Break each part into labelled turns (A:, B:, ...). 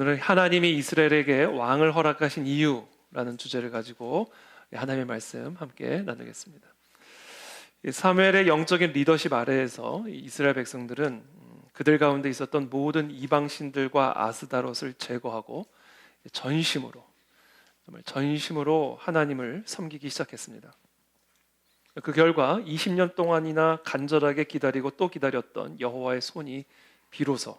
A: 오늘은 하나님이 이스라엘에게 왕을 허락하신 이유라는 주제를 가지고 하나님의 말씀 함께 나누겠습니다. 사무엘의 영적인 리더십 아래에서 이스라엘 백성들은 그들 가운데 있었던 모든 이방신들과 아스다롯을 제거하고 전심으로 하나님을 섬기기 시작했습니다. 그 결과 20년 동안이나 간절하게 기다리고 또 기다렸던 여호와의 손이 비로소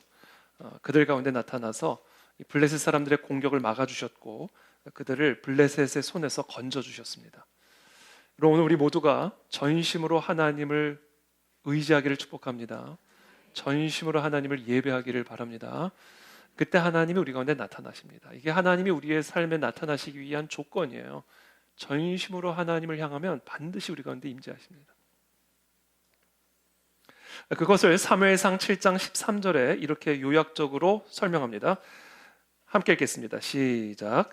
A: 그들 가운데 나타나서 블레셋 사람들의 공격을 막아주셨고 그들을 블레셋의 손에서 건져주셨습니다. 오늘 우리 모두가 전심으로 하나님을 의지하기를 축복합니다. 전심으로 하나님을 예배하기를 바랍니다. 그때 하나님이 우리 가운데 나타나십니다. 이게 하나님이 우리의 삶에 나타나시기 위한 조건이에요. 전심으로 하나님을 향하면 반드시 우리 가운데 임재하십니다. 그것을 사무엘상 7장 13절에 이렇게 요약적으로 설명합니다. 함께 읽겠습니다. 시작.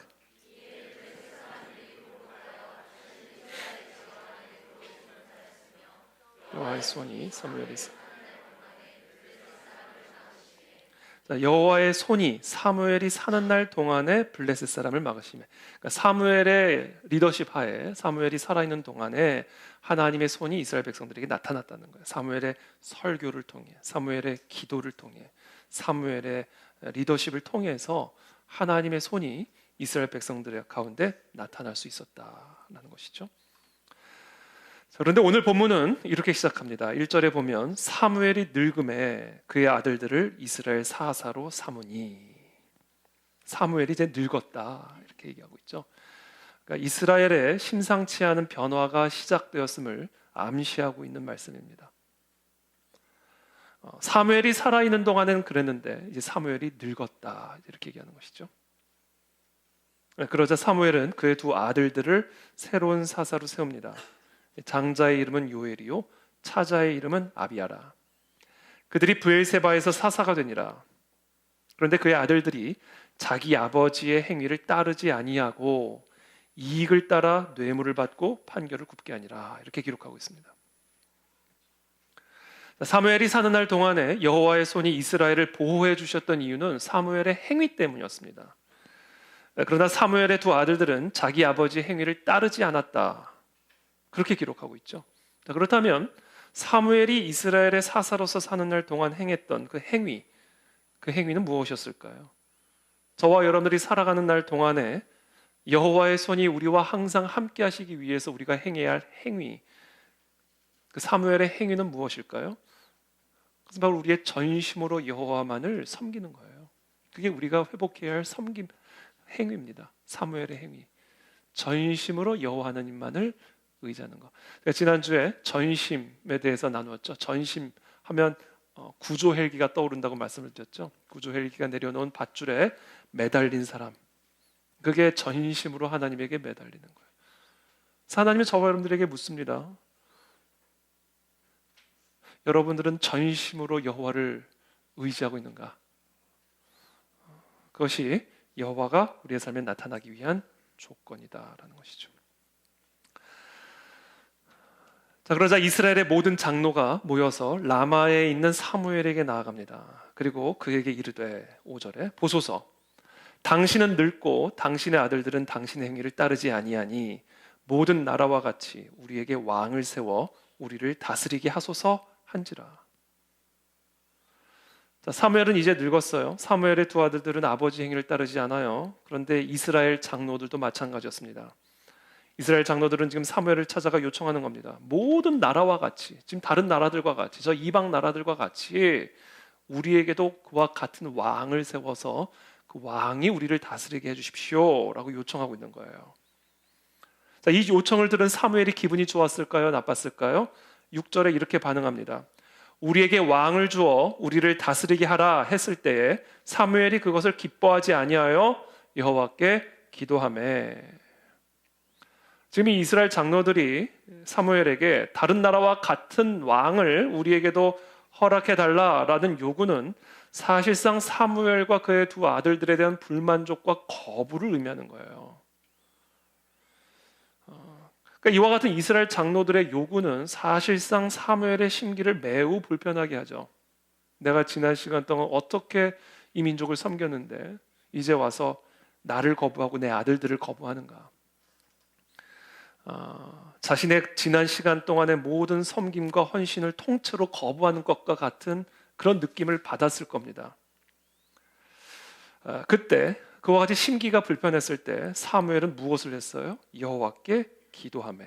A: 여호와의 손이 사무엘이 사는 날 동안에 블레셋 사람을 막으시며, 그러니까 사무엘의 리더십 하에 사무엘이 살아있는 동안에 하나님의 손이 이스라엘 백성들에게 나타났다는 거예요. 사무엘의 설교를 통해, 사무엘의 기도를 통해, 사무엘의 리더십을 통해서 하나님의 손이 이스라엘 백성들의 가운데 나타날 수 있었다는 것이죠. 그런데 오늘 본문은 이렇게 시작합니다. 1절에 보면 사무엘이 늙음에 그의 아들들을 이스라엘 사사로 삼으니, 사무엘이 이제 늙었다 이렇게 얘기하고 있죠. 그러니까 이스라엘의 심상치 않은 변화가 시작되었음을 암시하고 있는 말씀입니다. 사무엘이 살아있는 동안에는 그랬는데 이제 사무엘이 늙었다 이렇게 얘기하는 것이죠. 그러자 사무엘은 그의 두 아들들을 새로운 사사로 세웁니다. 장자의 이름은 요엘이요 차자의 이름은 아비야라. 그들이 브엘세바에서 사사가 되니라. 그런데 그의 아들들이 자기 아버지의 행위를 따르지 아니하고 이익을 따라 뇌물을 받고 판결을 굽게 하니라. 이렇게 기록하고 있습니다. 사무엘이 사는 날 동안에 여호와의 손이 이스라엘을 보호해 주셨던 이유는 사무엘의 행위 때문이었습니다. 그러나 사무엘의 두 아들들은 자기 아버지의 행위를 따르지 않았다. 그렇게 기록하고 있죠. 그렇다면 사무엘이 이스라엘의 사사로서 사는 날 동안 행했던 그 행위는 무엇이었을까요? 저와 여러분들이 살아가는 날 동안에 여호와의 손이 우리와 항상 함께 하시기 위해서 우리가 행해야 할 행위, 그 사무엘의 행위는 무엇일까요? 그것은 바로 우리의 전심으로 여호와만을 섬기는 거예요. 그게 우리가 회복해야 할 섬김 행위입니다. 사무엘의 행위, 전심으로 여호와 하나님만을 의지하는 것. 지난주에 전심에 대해서 나누었죠. 전심 하면 구조 헬기가 떠오른다고 말씀을 드렸죠. 구조 헬기가 내려놓은 밧줄에 매달린 사람, 그게 전심으로 하나님에게 매달리는 거예요. 하나님은 저와 여러분들에게 묻습니다. 여러분들은 전심으로 여호와를 의지하고 있는가? 그것이 여호와가 우리의 삶에 나타나기 위한 조건이다라는 것이죠. 자, 그러자 이스라엘의 모든 장로가 모여서 라마에 있는 사무엘에게 나아갑니다. 그리고 그에게 이르되 5절에 보소서, 당신은 늙고 당신의 아들들은 당신의 행위를 따르지 아니하니 모든 나라와 같이 우리에게 왕을 세워 우리를 다스리게 하소서 한지라. 자, 사무엘은 이제 늙었어요. 사무엘의 두 아들들은 아버지 행위를 따르지 않아요. 그런데 이스라엘 장로들도 마찬가지였습니다. 이스라엘 장로들은 지금 사무엘을 찾아가 요청하는 겁니다. 모든 나라와 같이, 지금 다른 나라들과 같이, 저 이방 나라들과 같이 우리에게도 그와 같은 왕을 세워서 그 왕이 우리를 다스리게 해주십시오 라고 요청하고 있는 거예요. 자, 이 요청을 들은 사무엘이 기분이 좋았을까요? 나빴을까요? 6절에 이렇게 반응합니다. 우리에게 왕을 주어 우리를 다스리게 하라 했을 때에 사무엘이 그것을 기뻐하지 아니하여 여호와께 기도하매. 지금 이 이스라엘 장로들이 사무엘에게 다른 나라와 같은 왕을 우리에게도 허락해달라라는 요구는 사실상 사무엘과 그의 두 아들들에 대한 불만족과 거부를 의미하는 거예요. 그러니까 이와 같은 이스라엘 장로들의 요구는 사실상 사무엘의 심기를 매우 불편하게 하죠. 내가 지난 시간 동안 어떻게 이 민족을 섬겼는데 이제 와서 나를 거부하고 내 아들들을 거부하는가? 자신의 지난 시간 동안의 모든 섬김과 헌신을 통째로 거부하는 것과 같은 그런 느낌을 받았을 겁니다. 그때 그와 같이 심기가 불편했을 때 사무엘은 무엇을 했어요? 여호와께 기도하며.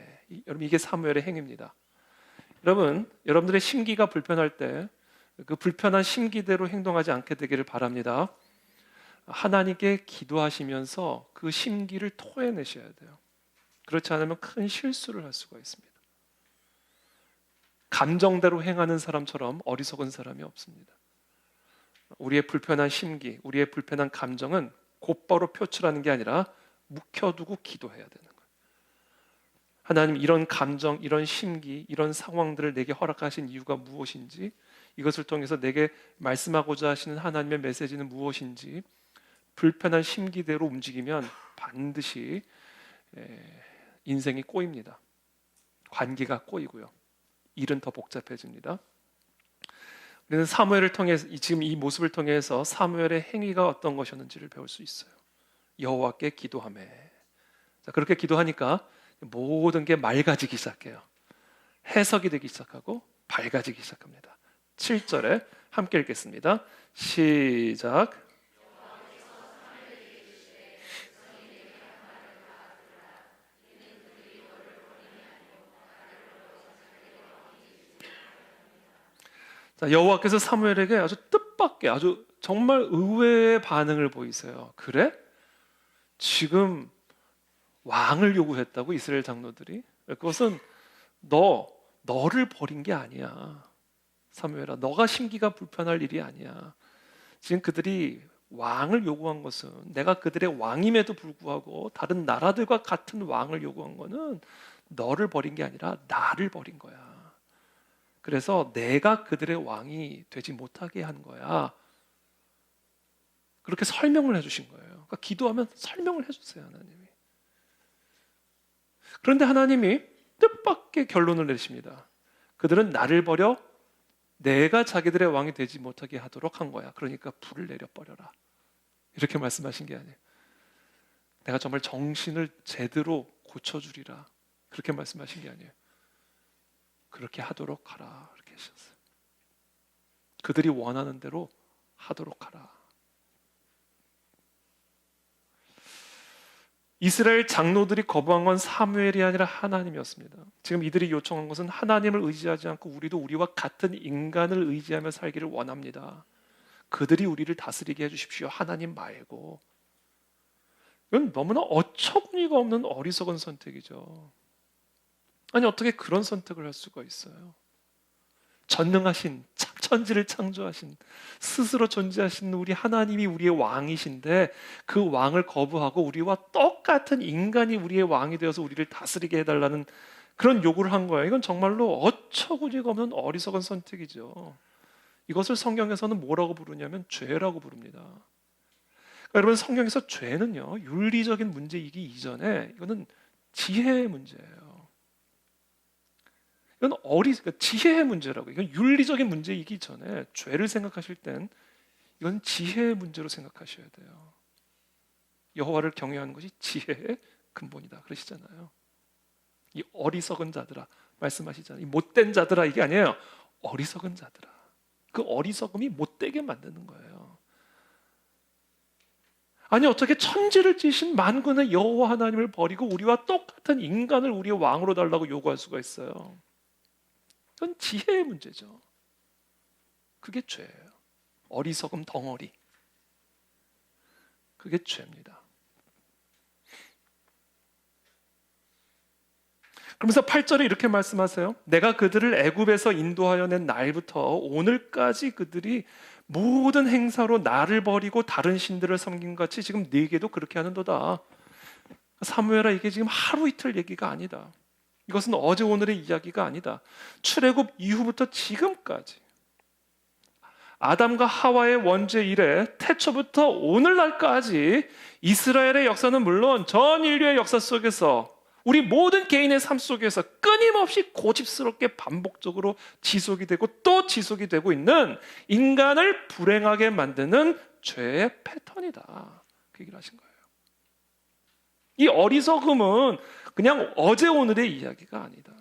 A: 여러분, 이게 사무엘의 행위입니다. 여러분들의 심기가 불편할 때 그 불편한 심기대로 행동하지 않게 되기를 바랍니다. 하나님께 기도하시면서 그 심기를 토해내셔야 돼요. 그렇지 않으면 큰 실수를 할 수가 있습니다. 감정대로 행하는 사람처럼 어리석은 사람이 없습니다. 우리의 불편한 심기, 우리의 불편한 감정은 곧바로 표출하는 게 아니라 묵혀두고 기도해야 되는 거예요. 하나님, 이런 감정, 이런 심기, 이런 상황들을 내게 허락하신 이유가 무엇인지, 이것을 통해서 내게 말씀하고자 하시는 하나님의 메시지는 무엇인지, 불편한 심기대로 움직이면 반드시 인생이 꼬입니다. 관계가 꼬이고요. 일은 더 복잡해집니다. 우리는 사무엘을 통해서, 지금 이 모습을 통해서 사무엘의 행위가 어떤 것이었는지를 배울 수 있어요. 여호와께 기도하며. 자, 그렇게 기도하니까 모든 게 맑아지기 시작해요. 해석이 되기 시작하고 밝아지기 시작합니다. 7절에 함께 읽겠습니다. 시작. 자, 여호와께서 사무엘에게 아주 뜻밖의, 아주 정말 의외의 반응을 보이세요. 그래? 지금 왕을 요구했다고 이스라엘 장로들이? 그것은 너를 버린 게 아니야. 사무엘아, 너가 심기가 불편할 일이 아니야. 지금 그들이 왕을 요구한 것은, 내가 그들의 왕임에도 불구하고 다른 나라들과 같은 왕을 요구한 것은 너를 버린 게 아니라 나를 버린 거야. 그래서 내가 그들의 왕이 되지 못하게 한 거야. 그렇게 설명을 해주신 거예요. 그러니까 기도하면 설명을 해주세요, 하나님이. 그런데 하나님이 뜻밖의 결론을 내십니다. 그들은 나를 버려 내가 자기들의 왕이 되지 못하게 하도록 한 거야. 그러니까 불을 내려버려라. 이렇게 말씀하신 게 아니에요. 내가 정말 정신을 제대로 고쳐주리라. 그렇게 말씀하신 게 아니에요. 그렇게 하도록 하라. 이렇게 하셨어요. 그들이 원하는 대로 하도록 하라. 이스라엘 장로들이 거부한 건 사무엘이 아니라 하나님이었습니다. 지금 이들이 요청한 것은 하나님을 의지하지 않고 우리도 우리와 같은 인간을 의지하며 살기를 원합니다. 그들이 우리를 다스리게 해주십시오. 하나님 말고. 이건 너무나 어처구니가 없는 어리석은 선택이죠. 아니, 어떻게 그런 선택을 할 수가 있어요? 전능하신, 천지를 창조하신, 스스로 존재하신 우리 하나님이 우리의 왕이신데 그 왕을 거부하고 우리와 똑같은 인간이 우리의 왕이 되어서 우리를 다스리게 해달라는 그런 요구를 한 거예요. 이건 정말로 어처구니가 없는 어리석은 선택이죠. 이것을 성경에서는 뭐라고 부르냐면 죄라고 부릅니다. 그러니까 여러분, 성경에서 죄는요, 윤리적인 문제이기 이전에 이거는 지혜의 문제예요. 이건 그러니까 지혜의 문제라고. 이건 윤리적인 문제이기 전에 죄를 생각하실 땐 이건 지혜의 문제로 생각하셔야 돼요. 여호와를 경외하는 것이 지혜의 근본이다 그러시잖아요. 이 어리석은 자들아 말씀하시잖아요. 이 못된 자들아, 이게 아니에요. 어리석은 자들아. 그 어리석음이 못되게 만드는 거예요. 아니, 어떻게 천지를 지으신 만군의 여호와 하나님을 버리고 우리와 똑같은 인간을 우리의 왕으로 달라고 요구할 수가 있어요? 그건 지혜의 문제죠. 그게 죄예요. 어리석음 덩어리. 그게 죄입니다. 그러면서 8절에 이렇게 말씀하세요. 내가 그들을 애굽에서 인도하여 낸 날부터 오늘까지 그들이 모든 행사로 나를 버리고 다른 신들을 섬긴 같이 지금 네게도 그렇게 하는도다. 사무엘아, 이게 지금 하루 이틀 얘기가 아니다. 이것은 어제 오늘의 이야기가 아니다. 출애굽 이후부터 지금까지 아담과 하와의 원죄 이래 태초부터 오늘날까지 이스라엘의 역사는 물론 전 인류의 역사 속에서 우리 모든 개인의 삶 속에서 끊임없이 고집스럽게 반복적으로 지속이 되고 또 지속이 되고 있는 인간을 불행하게 만드는 죄의 패턴이다. 그 얘기를 하신 거예요. 이 어리석음은 그냥 어제 오늘의 이야기가 아니다.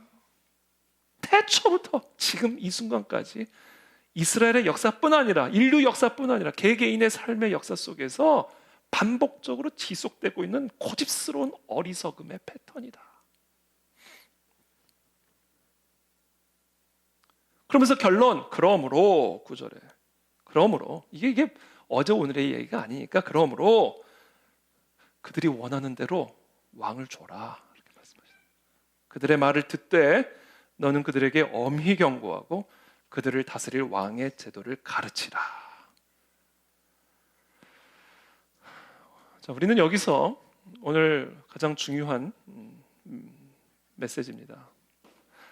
A: 태초부터 지금 이 순간까지 이스라엘의 역사뿐 아니라 인류 역사뿐 아니라 개개인의 삶의 역사 속에서 반복적으로 지속되고 있는 고집스러운 어리석음의 패턴이다. 그러면서 결론, 그러므로 9절에 그러므로 이게 어제 오늘의 얘기가 아니니까 그러므로 그들이 원하는 대로 왕을 줘라 이렇게 말씀하셨어요. 그들의 말을 듣되 너는 그들에게 엄히 경고하고 그들을 다스릴 왕의 제도를 가르치라. 자, 우리는 여기서 오늘 가장 중요한 메시지입니다.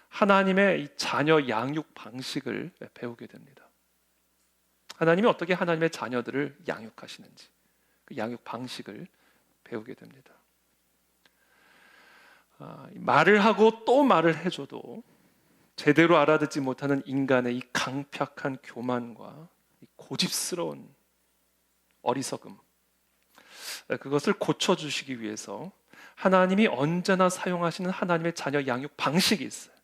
A: 하나님의 이 자녀 양육 방식을 배우게 됩니다. 하나님이 어떻게 하나님의 자녀들을 양육하시는지 그 양육 방식을 배우게 됩니다. 말을 하고 또 말을 해줘도 제대로 알아듣지 못하는 인간의 이 강팍한 교만과 이 고집스러운 어리석음, 그것을 고쳐주시기 위해서 하나님이 언제나 사용하시는 하나님의 자녀 양육 방식이 있어요.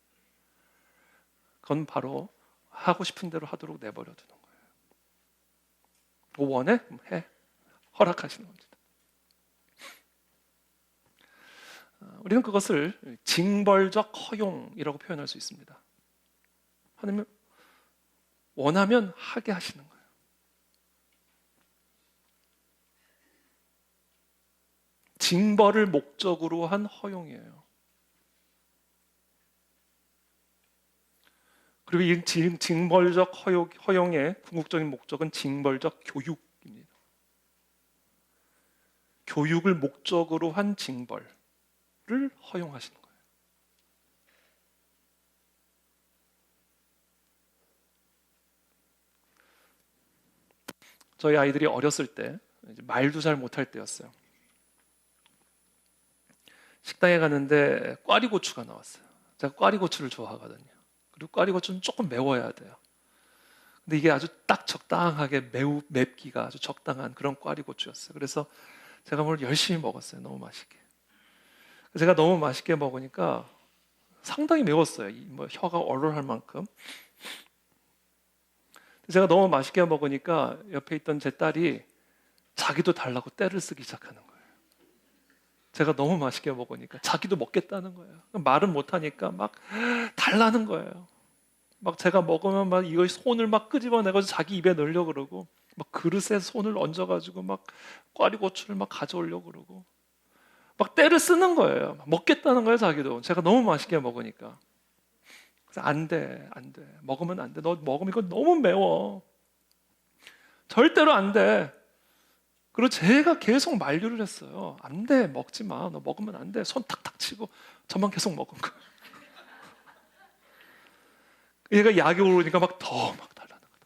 A: 그건 바로 하고 싶은 대로 하도록 내버려 두는 거예요. 뭐 원해? 해. 허락하시는 겁니다. 우리는 그것을 징벌적 허용이라고 표현할 수 있습니다. 하나님은 원하면 하게 하시는 거예요. 징벌을 목적으로 한 허용이에요. 그리고 이 징벌적 허용의 궁극적인 목적은 징벌적 교육입니다. 교육을 목적으로 한 징벌을 허용하시는 거예요. 저희 아이들이 어렸을 때 말도 잘 못할 때였어요. 식당에 갔는데 꽈리고추가 나왔어요. 제가 꽈리고추를 좋아하거든요. 그리고 꽈리고추는 조금 매워야 돼요. 근데 이게 아주 딱 적당하게 맵기가 아주 적당한 그런 꽈리고추였어요. 그래서 제가 뭘 열심히 먹었어요. 너무 맛있게. 제가 너무 맛있게 먹으니까 상당히 매웠어요. 뭐 혀가 얼얼할 만큼. 제가 너무 맛있게 먹으니까 옆에 있던 제 딸이 자기도 달라고 떼를 쓰기 시작하는 거예요. 제가 너무 맛있게 먹으니까 자기도 먹겠다는 거예요. 말은 못하니까 막 달라는 거예요. 막 제가 먹으면 막 이거 손을 막 끄집어내가지고 자기 입에 넣으려고 그러고 막 그릇에 손을 얹어가지고 막 꽈리고추를 막 가져오려고 그러고 막 떼를 쓰는 거예요. 먹겠다는 거예요, 자기도. 제가 너무 맛있게 먹으니까. 그래서 안 돼. 먹으면 안 돼. 너 먹으면 이거 너무 매워. 절대로 안 돼. 그리고 제가 계속 만류를 했어요. 안 돼, 먹지 마. 너 먹으면 안 돼. 손 탁탁 치고 저만 계속 먹은 거예요. 얘가 약이 오르니까 막 더 막 달라는 거다.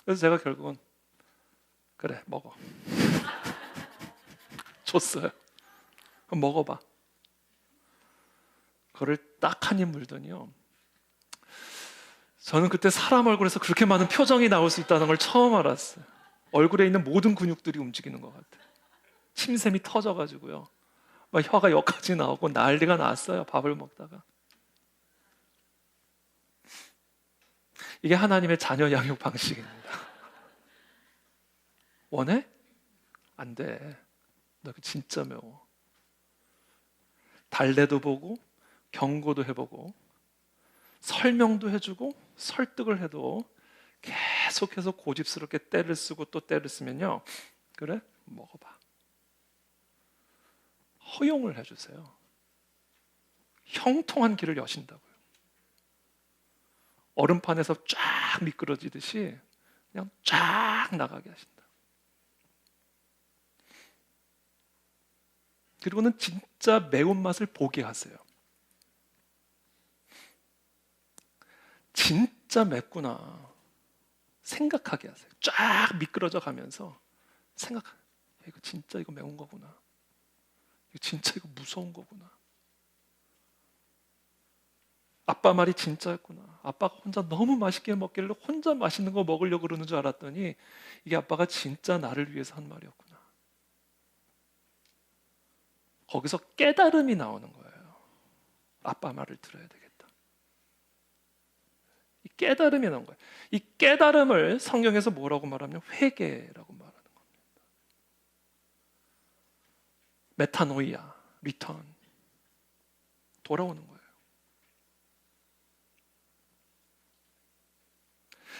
A: 그래서 제가 결국은 그래, 먹어. 줬어요. 그럼 먹어봐. 그거를 딱 한 입 물더니요. 저는 그때 사람 얼굴에서 그렇게 많은 표정이 나올 수 있다는 걸 처음 알았어요. 얼굴에 있는 모든 근육들이 움직이는 것 같아요. 침샘이 터져가지고요. 막 혀가 여기까지 나오고 난리가 났어요. 밥을 먹다가. 이게 하나님의 자녀 양육 방식입니다. 원해? 안 돼. 너 진짜 매워. 달래도 보고 경고도 해보고 설명도 해주고 설득을 해도 계속해서 고집스럽게 때를 쓰고 또 때를 쓰면요. 그래? 먹어봐. 허용을 해주세요. 형통한 길을 여신다고요. 얼음판에서 쫙 미끄러지듯이 그냥 쫙 나가게 하신다. 그리고는 진짜 매운맛을 보게 하세요. 진짜 맵구나 생각하게 하세요. 쫙 미끄러져 가면서 이거 진짜 이거 매운 거구나. 이거 진짜 이거 무서운 거구나. 아빠 말이 진짜였구나. 아빠가 혼자 너무 맛있게 먹길래 혼자 맛있는 거 먹으려고 그러는 줄 알았더니 이게 아빠가 진짜 나를 위해서 한 말이었구나. 거기서 깨달음이 나오는 거예요. 아빠 말을 들어야 되겠다. 이 깨달음이 나온 거예요. 이 깨달음을 성경에서 뭐라고 말하면 회개라고 말하는 겁니다. 메타노이아, 리턴, 돌아오는 거예요.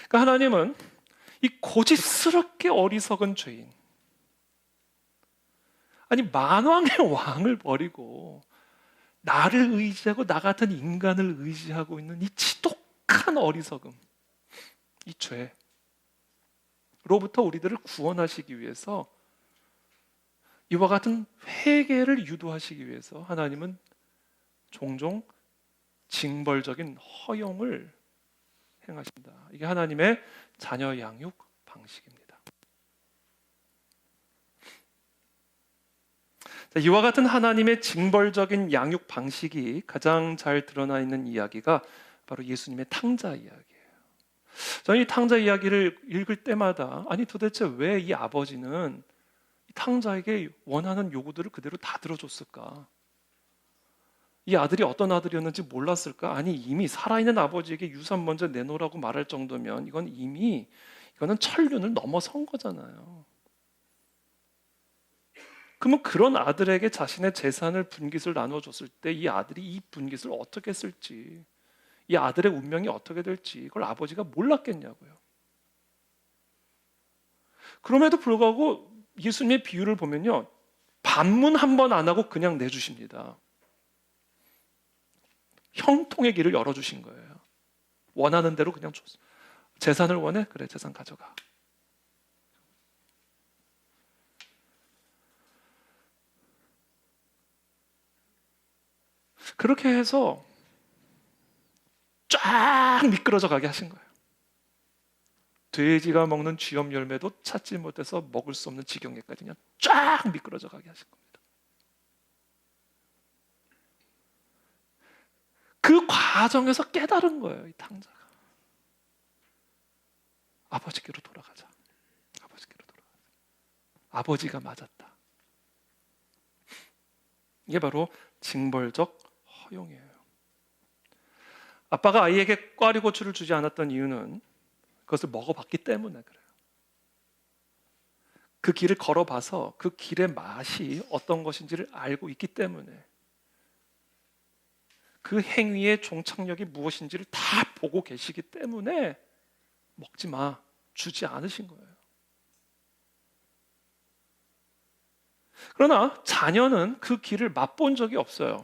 A: 그러니까 하나님은 이 고집스럽게 어리석은 죄인, 아니 만왕의 왕을 버리고 나를 의지하고 나 같은 인간을 의지하고 있는 이 지독한 어리석음, 이 죄로부터 우리들을 구원하시기 위해서 이와 같은 회개를 유도하시기 위해서 하나님은 종종 징벌적인 허용을 행하신다. 이게 하나님의 자녀 양육 방식입니다. 자, 이와 같은 하나님의 징벌적인 양육 방식이 가장 잘 드러나 있는 이야기가 바로 예수님의 탕자 이야기예요. 저는 이 탕자 이야기를 읽을 때마다 아니 도대체 왜 이 아버지는 이 탕자에게 원하는 요구들을 그대로 다 들어줬을까? 이 아들이 어떤 아들이었는지 몰랐을까? 아니 이미 살아있는 아버지에게 유산 먼저 내놓으라고 말할 정도면 이거는 천륜을 넘어선 거잖아요. 그러면 그런 아들에게 자신의 재산을 분깃을 나눠줬을 때 이 아들이 이 분깃을 어떻게 쓸지, 이 아들의 운명이 어떻게 될지 이걸 아버지가 몰랐겠냐고요. 그럼에도 불구하고 예수님의 비유를 보면요, 반문 한 번 안 하고 그냥 내주십니다. 형통의 길을 열어주신 거예요. 원하는 대로 그냥 줬어. 재산을 원해? 그래, 재산 가져가. 그렇게 해서 쫙 미끄러져 가게 하신 거예요. 돼지가 먹는 쥐염 열매도 찾지 못해서 먹을 수 없는 지경에까지 그냥 쫙 미끄러져 가게 하신 겁니다. 그 과정에서 깨달은 거예요, 이 탕자가. 아버지께로 돌아가자. 아버지께로 돌아가자. 아버지가 맞았다. 이게 바로 징벌적 허용이에요. 아빠가 아이에게 꽈리고추를 주지 않았던 이유는 그것을 먹어봤기 때문에 그래요. 그 길을 걸어봐서 그 길의 맛이 어떤 것인지를 알고 있기 때문에, 그 행위의 종착역이 무엇인지를 다 보고 계시기 때문에 먹지 마, 주지 않으신 거예요. 그러나 자녀는 그 길을 맛본 적이 없어요.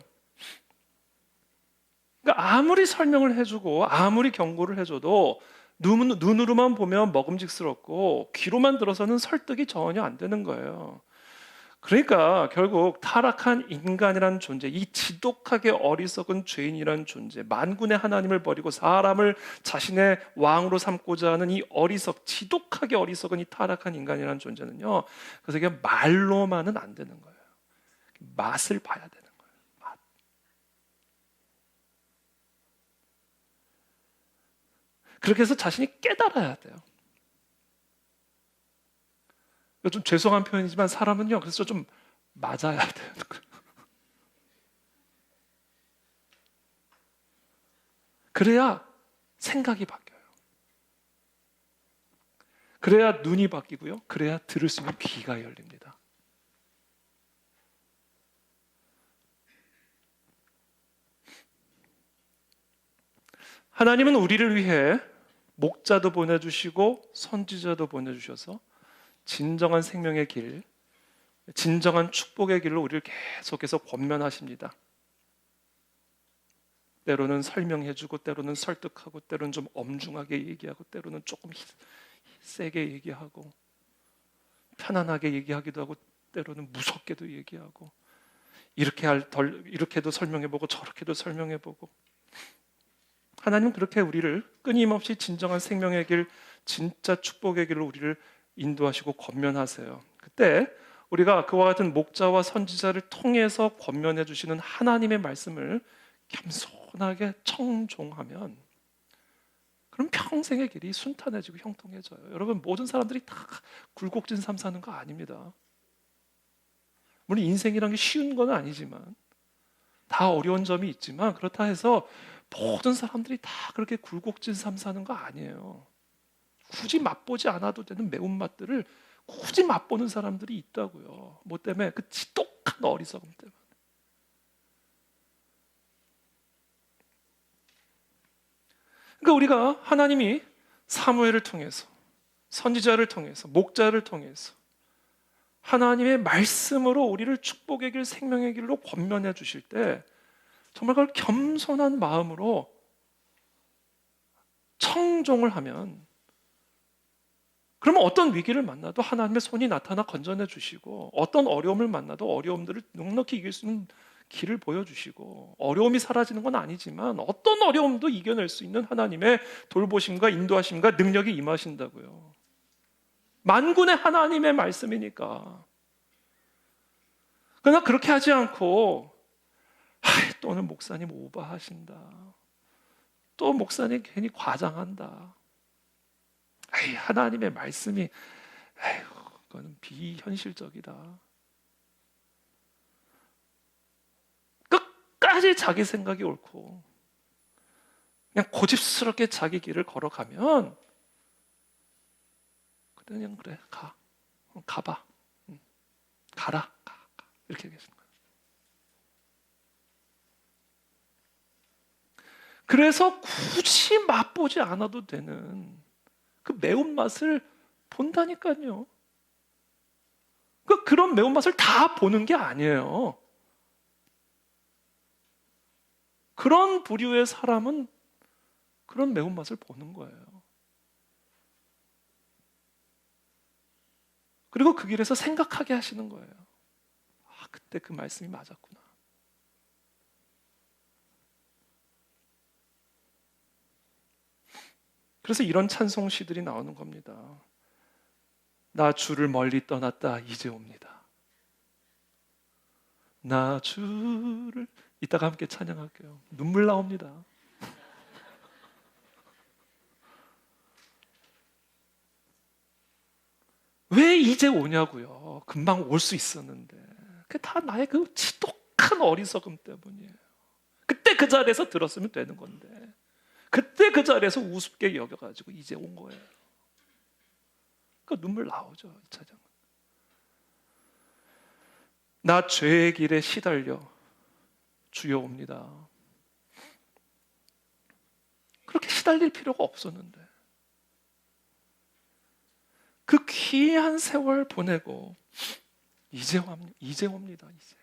A: 그러니까 아무리 설명을 해주고 아무리 경고를 해줘도 눈으로만 보면 먹음직스럽고 귀로만 들어서는 설득이 전혀 안 되는 거예요. 그러니까 결국 타락한 인간이라는 존재, 이 지독하게 어리석은 죄인이라는 존재, 만군의 하나님을 버리고 사람을 자신의 왕으로 삼고자 하는 이 지독하게 어리석은 이 타락한 인간이라는 존재는요, 그래서 이게 말로만은 안 되는 거예요. 맛을 봐야 되는 거예요. 맛. 그렇게 해서 자신이 깨달아야 돼요. 좀 죄송한 표현이지만 사람은요, 그래서 좀 맞아야 돼요. 그래야 생각이 바뀌어요. 그래야 눈이 바뀌고요. 그래야 들을 수 있는 귀가 열립니다. 하나님은 우리를 위해 목자도 보내주시고 선지자도 보내주셔서 진정한 생명의 길, 진정한 축복의 길로 우리를 계속해서 권면하십니다. 때로는 설명해주고, 때로는 설득하고, 때로는 좀 엄중하게 얘기하고, 때로는 조금 세게 얘기하고, 편안하게 얘기하기도 하고, 때로는 무섭게도 얘기하고, 이렇게도 설명해보고 저렇게도 설명해보고. 하나님은 그렇게 우리를 끊임없이 진정한 생명의 길, 진짜 축복의 길로 우리를 인도하시고 권면하세요. 그때 우리가 그와 같은 목자와 선지자를 통해서 권면해 주시는 하나님의 말씀을 겸손하게 청종하면 그럼 평생의 길이 순탄해지고 형통해져요. 여러분, 모든 사람들이 다 굴곡진 삶 사는 거 아닙니다. 물론 인생이란 게 쉬운 건 아니지만, 다 어려운 점이 있지만, 그렇다 해서 모든 사람들이 다 그렇게 굴곡진 삶 사는 거 아니에요. 굳이 맛보지 않아도 되는 매운맛들을 굳이 맛보는 사람들이 있다고요. 뭐 때문에? 그 지독한 어리석음 때문에. 그러니까 우리가 하나님이 사무엘을 통해서, 선지자를 통해서, 목자를 통해서 하나님의 말씀으로 우리를 축복의 길, 생명의 길로 권면해 주실 때 정말 그걸 겸손한 마음으로 청종을 하면, 그러면 어떤 위기를 만나도 하나님의 손이 나타나 건져내 주시고, 어떤 어려움을 만나도 어려움들을 넉넉히 이길 수 있는 길을 보여주시고, 어려움이 사라지는 건 아니지만 어떤 어려움도 이겨낼 수 있는 하나님의 돌보심과 인도하심과 능력이 임하신다고요. 만군의 하나님의 말씀이니까. 그러나 그렇게 하지 않고 또 오늘 목사님 오버하신다, 또 목사님 괜히 과장한다, 하나님의 말씀이 그거는 비현실적이다, 끝까지 자기 생각이 옳고 그냥 고집스럽게 자기 길을 걸어가면, 그냥 그래, 가봐, 가라, 가. 이렇게 계시는 거예요. 그래서 굳이 맛보지 않아도 되는 그 매운맛을 본다니까요. 그런 매운맛을 다 보는 게 아니에요. 그런 부류의 사람은 그런 매운맛을 보는 거예요. 그리고 그 길에서 생각하게 하시는 거예요. 그때 그 말씀이 맞았구나. 그래서 이런 찬송 시들이 나오는 겁니다. 나 주를 멀리 떠났다 이제 옵니다. 나 주를, 이따가 함께 찬양할게요. 눈물 나옵니다. 왜 이제 오냐고요. 금방 올 수 있었는데. 그게 다 나의 그 지독한 어리석음 때문이에요. 그때 그 자리에서 들었으면 되는 건데, 그때 그 자리에서 우습게 여겨가지고 이제 온 거예요. 그러니까 눈물 나오죠. 이 차장. 나 죄의 길에 시달려 주여 옵니다. 그렇게 시달릴 필요가 없었는데, 그 귀한 세월 보내고 이제 옵니다. 이제.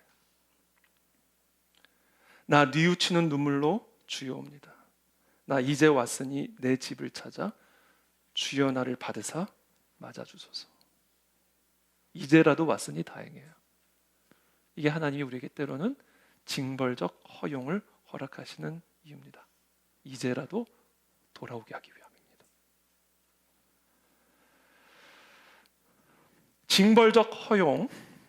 A: 나 뉘우치는 눈물로 주여 옵니다. 나 이제 왔으니 내 집을 찾아 주여 나를 받으사 맞아주소서. 이제라도 왔으니 다행이에요. 이게 하나님이 우리에게 때로는 징벌적 허용을 허락하시는 이유입니다. 이제라도 돌아오게 하기 위함입니다. 징벌적 허용,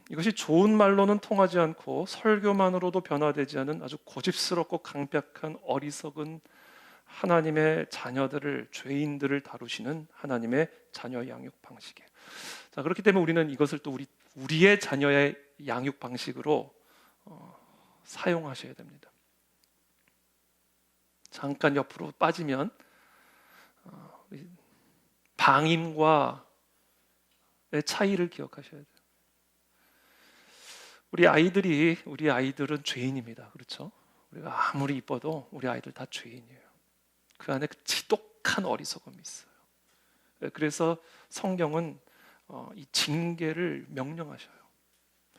A: 이것이 좋은 말로는 통하지 않고 설교만으로도 변화되지 않은 아주 고집스럽고 강력한 어리석은 하나님의 자녀들을, 죄인들을 다루시는 하나님의 자녀 양육 방식이에요. 자, 그렇기 때문에 우리는 이것을 또 우리의 자녀의 양육 방식으로 사용하셔야 됩니다. 잠깐 옆으로 빠지면 방임과 차이를 기억하셔야 돼요. 우리 아이들은 죄인입니다. 그렇죠? 우리가 아무리 이뻐도 우리 아이들 다 죄인이에요. 그 안에 지독한 어리석음이 있어요. 그래서 성경은 이 징계를 명령하셔요.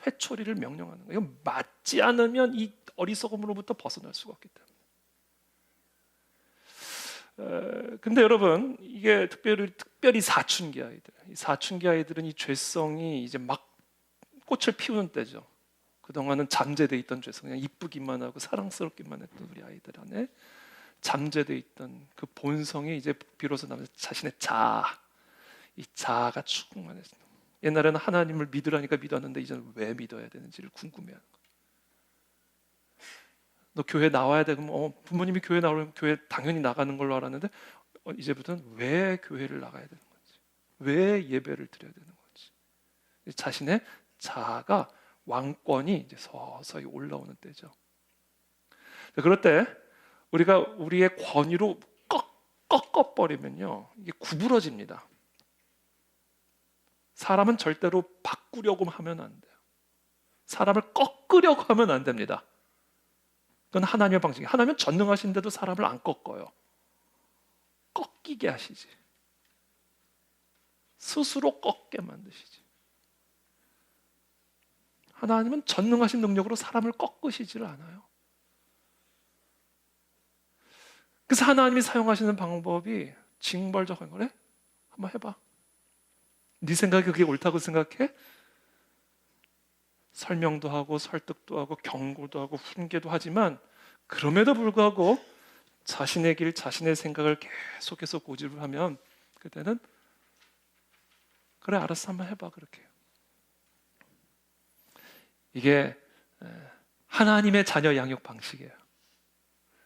A: 회초리를 명령하는 거예요. 맞지 않으면 이 어리석음으로부터 벗어날 수가 없기 때문에. 근데 여러분, 이게 특별히 사춘기 아이들, 이 사춘기 아이들은 이 죄성이 이제 막 꽃을 피우는 때죠. 그동안은 잠재돼 있던 죄성, 그냥 이쁘기만 하고 사랑스럽기만 했던 우리 아이들 안에 잠재돼 있던 그 본성이 이제 비로소 나면서 자신의 이 자아가 충만해집니다. 옛날에는 하나님을 믿으라니까 믿었는데 이제는 왜 믿어야 되는지를 궁금해하는 거예요. 너 교회 나와야 돼? 그럼 부모님이 교회 나오면 교회 당연히 나가는 걸로 알았는데 이제부터는 왜 교회를 나가야 되는 건지, 왜 예배를 드려야 되는 건지, 자신의 자아가 왕권이 이제 서서히 올라오는 때죠. 그럴 때 우리가 우리의 권위로 꺾어버리면요, 이게 구부러집니다. 사람은 절대로 바꾸려고 하면 안 돼요. 사람을 꺾으려고 하면 안 됩니다. 그건 하나님의 방식이에요. 하나님은 전능하신데도 사람을 안 꺾어요. 꺾이게 하시지. 스스로 꺾게 만드시지. 하나님은 전능하신 능력으로 사람을 꺾으시지를 않아요. 그래서 하나님이 사용하시는 방법이 징벌적인 거래. 한번 해봐. 네 생각이 그게 옳다고 생각해? 설명도 하고 설득도 하고 경고도 하고 훈계도 하지만 그럼에도 불구하고 자신의 길, 자신의 생각을 계속해서 고집을 하면 그때는 그래 알았어 한번 해봐 그렇게. 이게 하나님의 자녀 양육 방식이에요.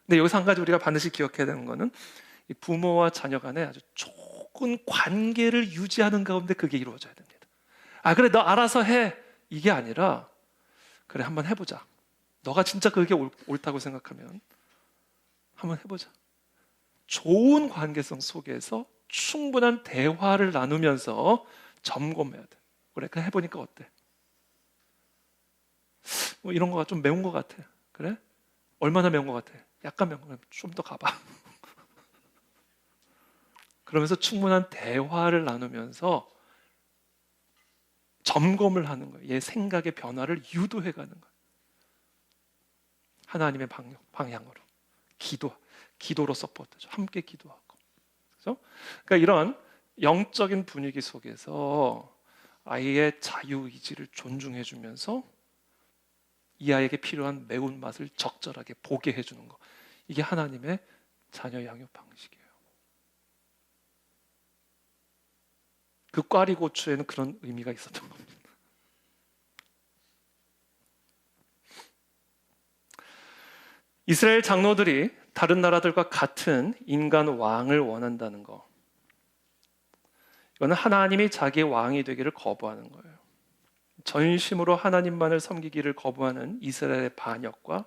A: 근데 여기서 한 가지 우리가 반드시 기억해야 되는 거는 이 부모와 자녀 간에 아주 좋은 관계를 유지하는 가운데 그게 이루어져야 됩니다. 아 그래 너 알아서 해 이게 아니라 그래 한번 해보자. 너가 진짜 그게 옳다고 생각하면 한번 해보자. 좋은 관계성 속에서 충분한 대화를 나누면서 점검해야 돼. 그래 해보니까 어때? 뭐 이런 거가 좀 매운 것 같아. 그래? 얼마나 매운 것 같아? 약간 매운 거 좀 더 가봐. 그러면서 충분한 대화를 나누면서 점검을 하는 거예요. 얘 생각의 변화를 유도해 가는 거예요. 하나님의 방향으로 기도로 서포트죠. 함께 기도하고. 그래서 그러니까 이런 영적인 분위기 속에서 아이의 자유의지를 존중해 주면서 이 아이에게 필요한 매운맛을 적절하게 보게 해주는 거. 이게 하나님의 자녀 양육 방식이에요. 그 꽈리고추에는 그런 의미가 있었던 겁니다. 이스라엘 장로들이 다른 나라들과 같은 인간 왕을 원한다는 거. 이거는 하나님이 자기의 왕이 되기를 거부하는 거예요. 전심으로 하나님만을 섬기기를 거부하는 이스라엘의 반역과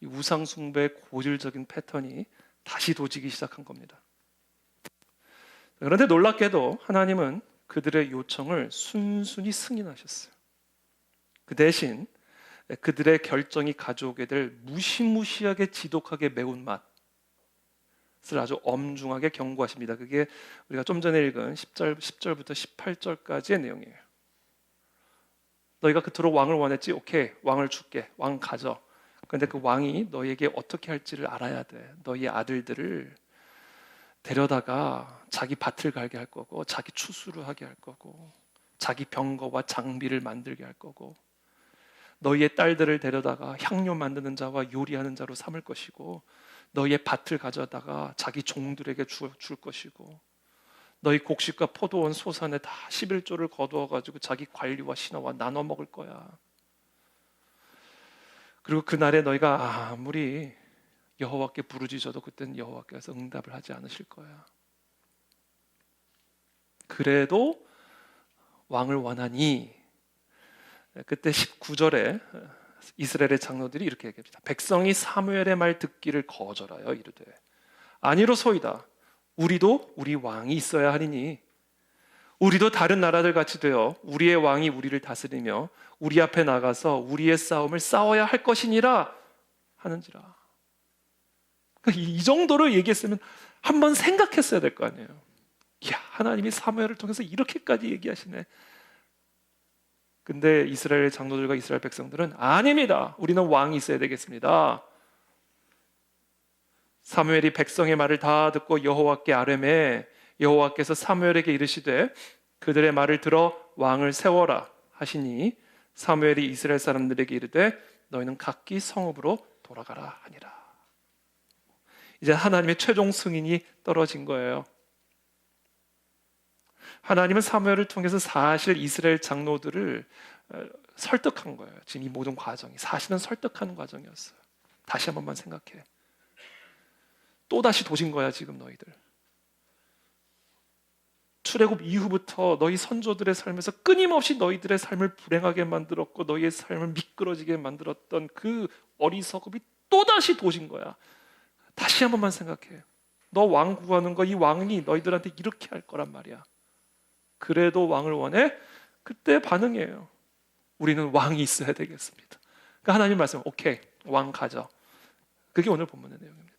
A: 이 우상 숭배의 고질적인 패턴이 다시 도지기 시작한 겁니다. 그런데 놀랍게도 하나님은 그들의 요청을 순순히 승인하셨어요. 그 대신 그들의 결정이 가져오게 될 무시무시하게 지독하게 매운 맛을 아주 엄중하게 경고하십니다. 그게 우리가 좀 전에 읽은 10절부터 18절까지의 내용이에요. 너희가 그토록 왕을 원했지? 오케이, 왕을 줄게. 왕 가져. 그런데 그 왕이 너희에게 어떻게 할지를 알아야 돼. 너희 아들들을 데려다가 자기 밭을 갈게 할 거고, 자기 추수를 하게 할 거고, 자기 병거와 장비를 만들게 할 거고, 너희의 딸들을 데려다가 향료 만드는 자와 요리하는 자로 삼을 것이고, 너희의 밭을 가져다가 자기 종들에게 줄 것이고, 너희 곡식과 포도원 소산에 다 11조를 거두어가지고 자기 관리와 신하와 나눠 먹을 거야. 그리고 그날에 너희가 아무리 여호와께 부르짖어도 그때는 여호와께서 응답을 하지 않으실 거야. 그래도 왕을 원하니 그때 19절에 이스라엘의 장로들이 이렇게 얘기합니다. 백성이 사무엘의 말 듣기를 거절하여 이르되 아니로소이다. 우리도 우리 왕이 있어야 하리니 우리도 다른 나라들 같이 되어 우리의 왕이 우리를 다스리며 우리 앞에 나가서 우리의 싸움을 싸워야 할 것이니라 하는지라. 그러니까 이 정도로 얘기했으면 한번 생각했어야 될 거 아니에요. 이야, 하나님이 사무엘을 통해서 이렇게까지 얘기하시네. 근데 이스라엘 장로들과 이스라엘 백성들은 아닙니다. 우리는 왕이 있어야 되겠습니다. 사무엘이 백성의 말을 다 듣고 여호와께 아뢰매 여호와께서 사무엘에게 이르시되 그들의 말을 들어 왕을 세워라 하시니 사무엘이 이스라엘 사람들에게 이르되 너희는 각기 성읍으로 돌아가라 하니라. 이제 하나님의 최종 승인이 떨어진 거예요. 하나님은 사무엘을 통해서 사실 이스라엘 장로들을 설득한 거예요. 지금 이 모든 과정이 사실은 설득하는 과정이었어요. 다시 한 번만 생각해. 또다시 도진 거야 지금 너희들. 출애굽 이후부터 너희 선조들의 삶에서 끊임없이 너희들의 삶을 불행하게 만들었고 너희의 삶을 미끄러지게 만들었던 그 어리석음이 또다시 도진 거야. 다시 한 번만 생각해. 너 왕 구하는 거, 이 왕이 너희들한테 이렇게 할 거란 말이야. 그래도 왕을 원해? 그때 반응이에요. 우리는 왕이 있어야 되겠습니다. 그러니까 하나님 말씀, 오케이, 왕 가져. 그게 오늘 본문의 내용입니다.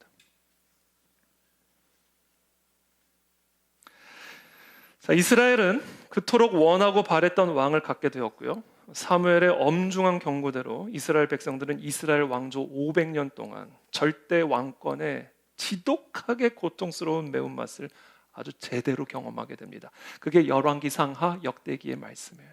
A: 자, 이스라엘은 그토록 원하고 바랬던 왕을 갖게 되었고요. 사무엘의 엄중한 경고대로 이스라엘 백성들은 이스라엘 왕조 500년 동안 절대 왕권의 지독하게 고통스러운 매운맛을 아주 제대로 경험하게 됩니다. 그게 열왕기상하 역대기의 말씀이에요.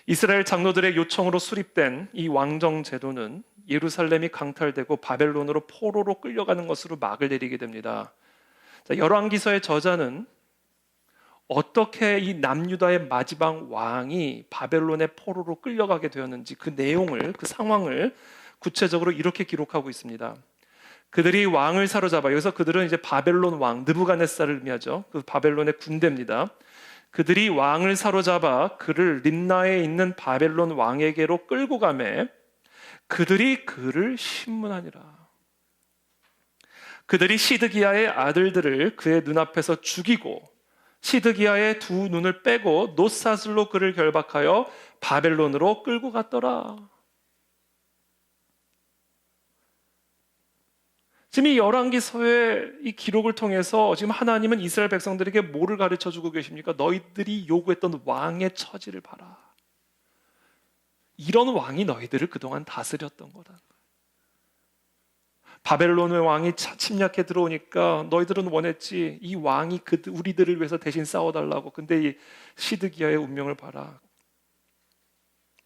A: 이스라엘 장로들의 요청으로 수립된 이 왕정 제도는 예루살렘이 강탈되고 바벨론으로 포로로 끌려가는 것으로 막을 내리게 됩니다. 자, 열왕기서의 저자는 어떻게 이 남유다의 마지막 왕이 바벨론의 포로로 끌려가게 되었는지 그 내용을, 그 상황을 구체적으로 이렇게 기록하고 있습니다. 그들이 왕을 사로잡아, 여기서 그들은 이제 바벨론 왕 느부갓네살을 의미하죠. 그 바벨론의 군대입니다. 그들이 왕을 사로잡아 그를 림나에 있는 바벨론 왕에게로 끌고 가매 그들이 그를 신문하니라. 그들이 시드기야의 아들들을 그의 눈앞에서 죽이고 시드기야의 두 눈을 빼고 놋사슬로 그를 결박하여 바벨론으로 끌고 갔더라. 지금 이 열왕기서의 이 기록을 통해서 지금 하나님은 이스라엘 백성들에게 뭐를 가르쳐 주고 계십니까? 너희들이 요구했던 왕의 처지를 봐라. 이런 왕이 너희들을 그동안 다스렸던 거다. 바벨론의 왕이 침략해 들어오니까 너희들은 원했지. 이 왕이 우리들을 위해서 대신 싸워달라고. 근데 이 시드기야의 운명을 봐라.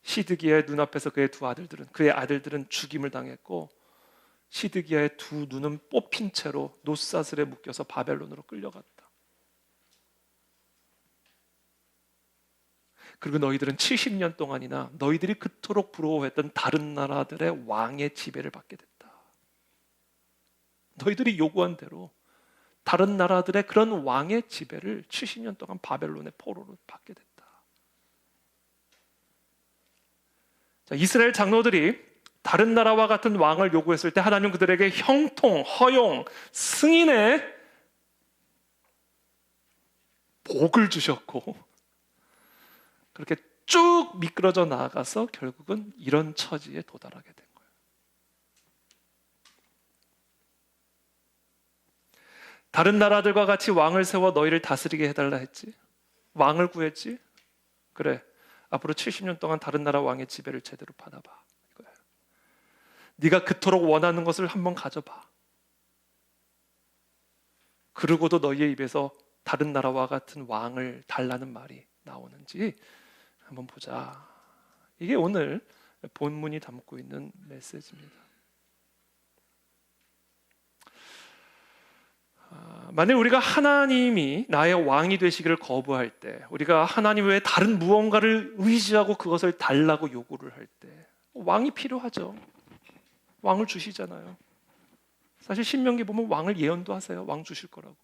A: 시드기야의 눈앞에서 그의 아들들은 죽임을 당했고 시드기야의 두 눈은 뽑힌 채로 놋사슬에 묶여서 바벨론으로 끌려갔다. 그리고 너희들은 70년 동안이나 너희들이 그토록 부러워했던 다른 나라들의 왕의 지배를 받게 됐다. 너희들이 요구한 대로 다른 나라들의 그런 왕의 지배를 70년 동안 바벨론의 포로로 받게 됐다. 자, 이스라엘 장로들이 다른 나라와 같은 왕을 요구했을 때 하나님 그들에게 형통, 허용, 승인의 복을 주셨고 그렇게 쭉 미끄러져 나아가서 결국은 이런 처지에 도달하게 된 거예요. 다른 나라들과 같이 왕을 세워 너희를 다스리게 해달라 했지. 왕을 구했지. 그래, 앞으로 70년 동안 다른 나라 왕의 지배를 제대로 받아봐. 이거예요. 네가 그토록 원하는 것을 한번 가져봐. 그러고도 너희의 입에서 다른 나라와 같은 왕을 달라는 말이 나오는지 한번 보자. 이게 오늘 본문이 담고 있는 메시지입니다. 만약 우리가 하나님이 나의 왕이 되시기를 거부할 때, 우리가 하나님 외에 다른 무언가를 의지하고 그것을 달라고 요구를 할 때, 왕이 필요하죠. 왕을 주시잖아요. 사실 신명기 보면 왕을 예언도 하세요. 왕 주실 거라고.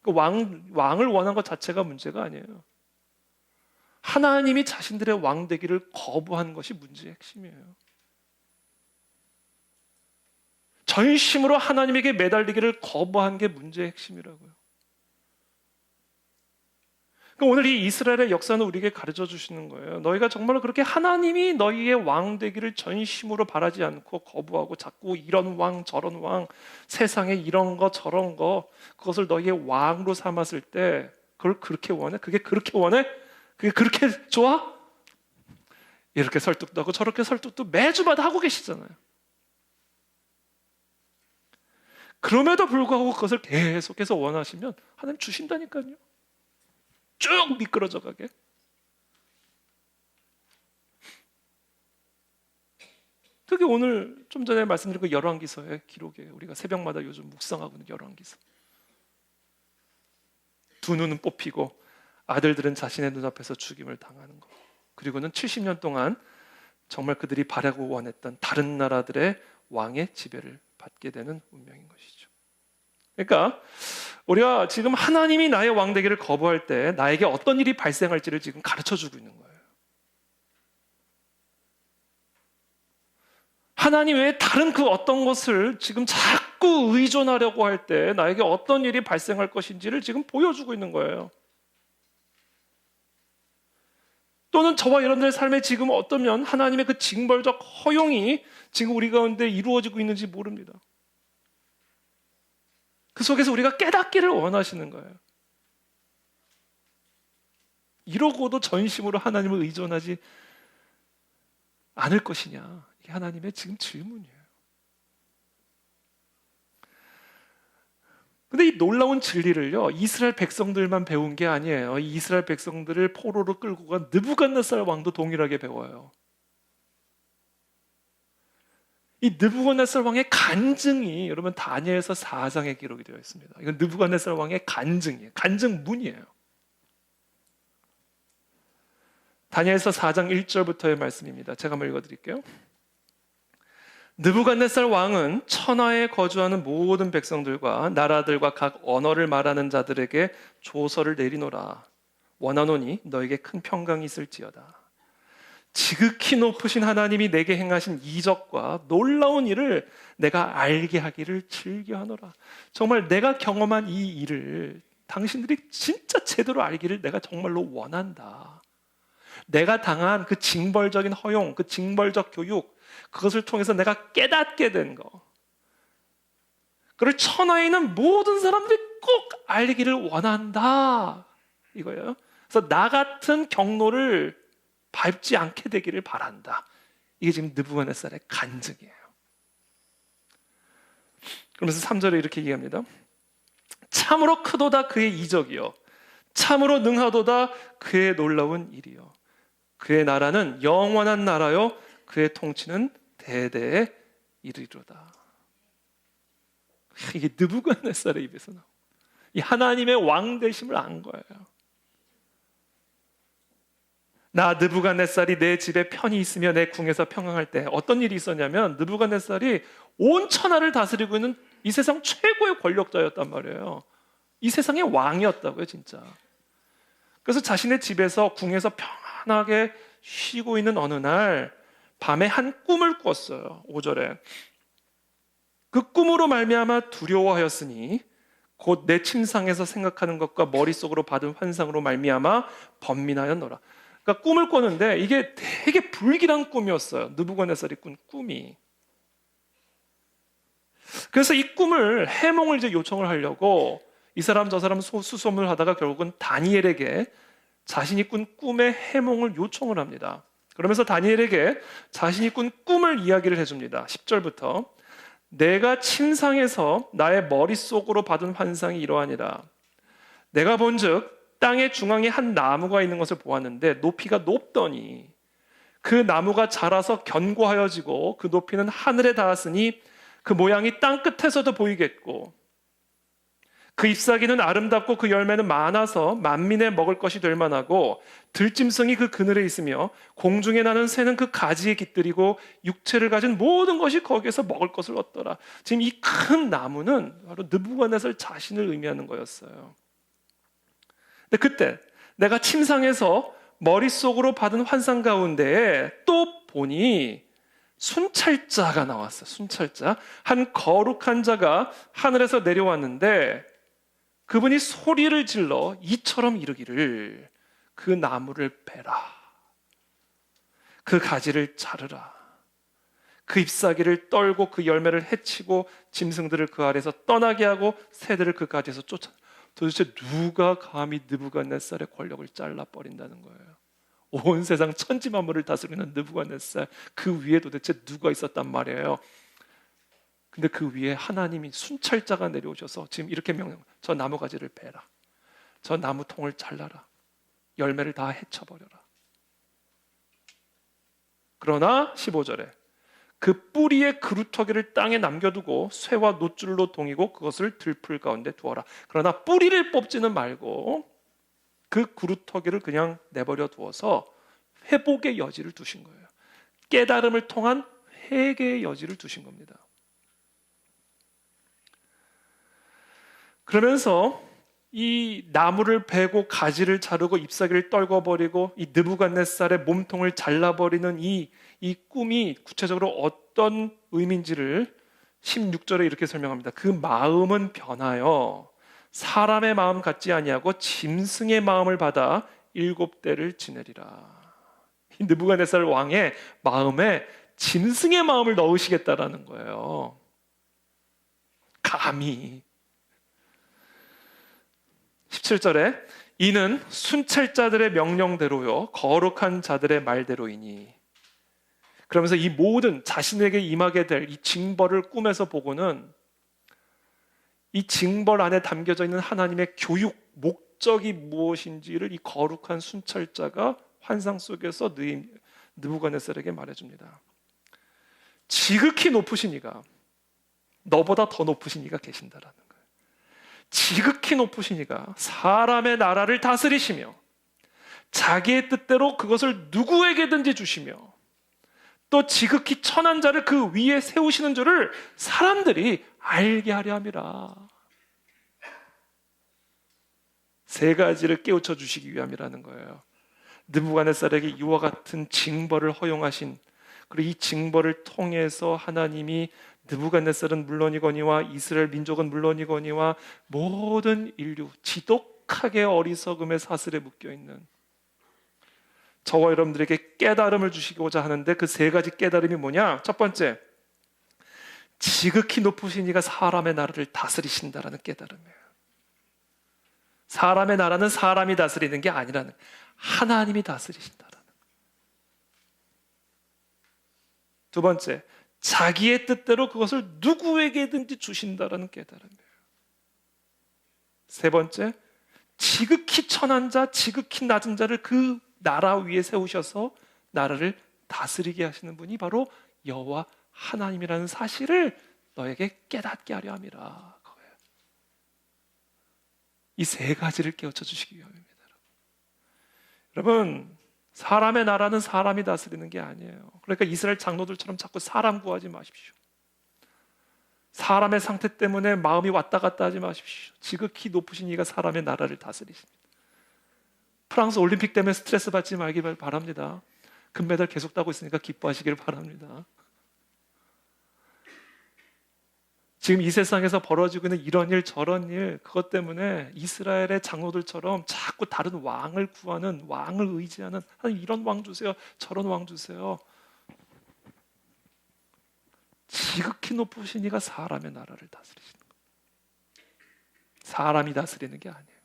A: 왕을 원한 것 자체가 문제가 아니에요. 하나님이 자신들의 왕 되기를 거부한 것이 문제의 핵심이에요. 전심으로 하나님에게 매달리기를 거부한 게 문제의 핵심이라고요. 그러니까 오늘 이 이스라엘의 역사는 우리에게 가르쳐 주시는 거예요. 너희가 정말로 그렇게 하나님이 너희의 왕 되기를 전심으로 바라지 않고 거부하고 자꾸 이런 왕 저런 왕 세상에 이런 거 저런 거 그것을 너희의 왕으로 삼았을 때 그걸 그렇게 원해? 그게 그렇게 원해? 그게 그렇게 좋아? 이렇게 설득도 하고 저렇게 설득도 매주마다 하고 계시잖아요. 그럼에도 불구하고 그것을 계속해서 원하시면 하나님 주신다니까요. 쭉 미끄러져 가게. 그게 오늘 좀 전에 말씀드린 그 열왕기서의 기록이에요. 우리가 새벽마다 요즘 묵상하고 있는 열왕기서. 두 눈은 뽑히고 아들들은 자신의 눈앞에서 죽임을 당하는 것. 그리고는 70년 동안 정말 그들이 바라고 원했던 다른 나라들의 왕의 지배를 받게 되는 운명인 것이죠. 그러니까 우리가 지금 하나님이 나의 왕 되기를 거부할 때 나에게 어떤 일이 발생할지를 지금 가르쳐주고 있는 거예요. 하나님 외에 다른 그 어떤 것을 지금 자꾸 의존하려고 할 때 나에게 어떤 일이 발생할 것인지를 지금 보여주고 있는 거예요. 또는 저와 여러분들의 삶에 지금 어떠면 하나님의 그 징벌적 허용이 지금 우리 가운데 이루어지고 있는지 모릅니다. 그 속에서 우리가 깨닫기를 원하시는 거예요. 이러고도 전심으로 하나님을 의존하지 않을 것이냐. 이게 하나님의 지금 질문이에요. 근데 이 놀라운 진리를요, 이스라엘 백성들만 배운 게 아니에요. 이 이스라엘 백성들을 포로로 끌고 간 느부갓네살 왕도 동일하게 배워요. 이 느부갓네살 왕의 간증이 여러분 다니엘서 4장에 기록이 되어 있습니다. 이건 느부갓네살 왕의 간증이에요. 간증문이에요. 다니엘서 4장 1절부터의 말씀입니다. 제가 한번 읽어드릴게요. 느부갓네살 왕은 천하에 거주하는 모든 백성들과 나라들과 각 언어를 말하는 자들에게 조서를 내리노라. 원하노니 너에게 큰 평강이 있을지어다. 지극히 높으신 하나님이 내게 행하신 이적과 놀라운 일을 내가 알게 하기를 즐겨하노라. 정말 내가 경험한 이 일을 당신들이 진짜 제대로 알기를 내가 정말로 원한다. 내가 당한 그 징벌적인 허용, 그 징벌적 교육, 그것을 통해서 내가 깨닫게 된 거, 그걸 천하에 있는 모든 사람들이 꼭 알기를 원한다 이거예요. 그래서 나 같은 경로를 밟지 않게 되기를 바란다. 이게 지금 느부갓네살의 간증이에요. 그러면서 3절에 이렇게 얘기합니다. 참으로 크도다 그의 이적이요, 참으로 능하도다 그의 놀라운 일이요, 그의 나라는 영원한 나라요, 그의 통치는 대대에 이르리로다. 이게 느부갓네살의 입에서 나온, 이 하나님의 왕 되심을 안 거예요. 나 느부갓네살이 내 집에 편히 있으며 내 궁에서 평안할 때 어떤 일이 있었냐면, 느부갓네살이 온 천하를 다스리고 있는 이 세상 최고의 권력자였단 말이에요. 이 세상의 왕이었다고요, 진짜. 그래서 자신의 집에서 궁에서 평안하게 쉬고 있는 어느 날 밤에 한 꿈을 꿨어요. 5절에 그 꿈으로 말미암아 두려워하였으니 곧 내 침상에서 생각하는 것과 머릿속으로 받은 환상으로 말미암아 번민하였노라. 그러니까 꿈을 꿨는데 이게 되게 불길한 꿈이었어요. 느부갓네살이 꾼 꿈이. 그래서 이 꿈을 해몽을 이제 요청을 하려고 이 사람 저 사람 수소문을 하다가 결국은 다니엘에게 자신이 꾼 꿈의 해몽을 요청을 합니다. 그러면서 다니엘에게 자신이 꾼 꿈을 이야기를 해줍니다. 10절부터 내가 침상에서 나의 머릿속으로 받은 환상이 이러하니라. 내가 본즉 땅의 중앙에 한 나무가 있는 것을 보았는데 높이가 높더니 그 나무가 자라서 견고하여지고 그 높이는 하늘에 닿았으니 그 모양이 땅 끝에서도 보이겠고 그 잎사귀는 아름답고 그 열매는 많아서 만민의 먹을 것이 될 만하고 들짐승이 그 그늘에 있으며 공중에 나는 새는 그 가지에 깃들이고 육체를 가진 모든 것이 거기에서 먹을 것을 얻더라. 지금 이 큰 나무는 바로 느부갓네살 자신을 의미하는 거였어요. 근데 그때 내가 침상에서 머릿속으로 받은 환상 가운데에 또 보니 순찰자가 나왔어요. 순찰자, 한 거룩한 자가 하늘에서 내려왔는데 그분이 소리를 질러 이처럼 이르기를 그 나무를 베라, 그 가지를 자르라, 그 잎사귀를 떨고 그 열매를 해치고 짐승들을 그 아래에서 떠나게 하고 새들을 그 가지에서 쫓아. 도대체 누가 감히 느부갓네살의 권력을 잘라버린다는 거예요. 온 세상 천지만물을 다스리는 느부갓네살, 그 위에 도대체 누가 있었단 말이에요. 근데 그 위에 하나님이 순찰자가 내려오셔서 지금 이렇게 명령, 저 나무 가지를 베라, 저 나무 통을 잘라라, 열매를 다 해쳐버려라. 그러나 15절에 그 뿌리의 그루터기를 땅에 남겨두고 쇠와 놋줄로 동이고 그것을 들풀 가운데 두어라. 그러나 뿌리를 뽑지는 말고 그 그루터기를 그냥 내버려 두어서 회복의 여지를 두신 거예요. 깨달음을 통한 회개의 여지를 두신 겁니다. 그러면서 이 나무를 베고 가지를 자르고 잎사귀를 떨궈버리고 이 느부갓네살의 몸통을 잘라버리는 이 꿈이 구체적으로 어떤 의미인지를 16절에 이렇게 설명합니다. 그 마음은 변하여 사람의 마음 같지 아니하고 짐승의 마음을 받아 7대를 지내리라. 이 느부갓네살 왕의 마음에 짐승의 마음을 넣으시겠다라는 거예요. 감히. 17절에 이는 순찰자들의 명령대로요 거룩한 자들의 말대로이니. 그러면서 이 모든 자신에게 임하게 될 이 징벌을 꿈에서 보고는 이 징벌 안에 담겨져 있는 하나님의 교육 목적이 무엇인지를 이 거룩한 순찰자가 환상 속에서 느부갓네살에게 말해줍니다. 지극히 높으신 이가, 너보다 더 높으신 이가 계신다라는 거예요. 지극히 높으신 이가 사람의 나라를 다스리시며 자기의 뜻대로 그것을 누구에게든지 주시며 또 지극히 천한 자를 그 위에 세우시는 줄을 사람들이 알게 하려 함이라. 세 가지를 깨우쳐 주시기 위함이라는 거예요. 느부갓네살에게 이와 같은 징벌을 허용하신, 그리고 이 징벌을 통해서 하나님이 느부갓네살은 물론이거니와 이스라엘 민족은 물론이거니와 모든 인류, 지독하게 어리석음의 사슬에 묶여있는 저와 여러분들에게 깨달음을 주시고자 하는데, 그 세 가지 깨달음이 뭐냐? 첫 번째, 지극히 높으신 이가 사람의 나라를 다스리신다라는 깨달음이에요. 사람의 나라는 사람이 다스리는 게 아니라는, 하나님이 다스리신다라는. 두 번째, 자기의 뜻대로 그것을 누구에게든지 주신다라는 깨달음이에요. 세 번째, 지극히 천한 자, 지극히 낮은 자를 그 나라 위에 세우셔서 나라를 다스리게 하시는 분이 바로 여호와 하나님이라는 사실을 너에게 깨닫게 하려 함이라. 이 세 가지를 깨우쳐 주시기 위함입니다. 여러분, 사람의 나라는 사람이 다스리는 게 아니에요. 그러니까 이스라엘 장로들처럼 자꾸 사람 구하지 마십시오. 사람의 상태 때문에 마음이 왔다 갔다 하지 마십시오. 지극히 높으신 이가 사람의 나라를 다스리십니다. 프랑스 올림픽 때문에 스트레스 받지 말기 바랍니다. 금메달 계속 따고 있으니까 기뻐하시길 바랍니다. 지금 이 세상에서 벌어지고 있는 이런 일 저런 일, 그것 때문에 이스라엘의 장로들처럼 자꾸 다른 왕을 구하는, 왕을 의지하는, 하나님 이런 왕 주세요, 저런 왕 주세요. 지극히 높으신 이가 사람의 나라를 다스리시는 거예요. 사람이 다스리는 게 아니에요.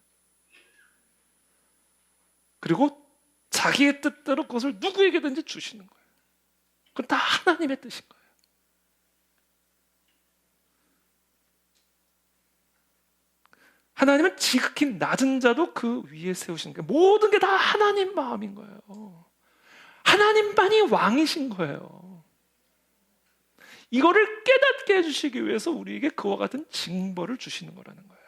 A: 그리고 자기의 뜻대로 그것을 누구에게든지 주시는 거예요. 그건 다 하나님의 뜻인 거예요. 하나님은 지극히 낮은 자도 그 위에 세우시는 거예요. 모든 게 다 하나님 마음인 거예요. 하나님만이 왕이신 거예요. 이거를 깨닫게 해주시기 위해서 우리에게 그와 같은 징벌을 주시는 거라는 거예요.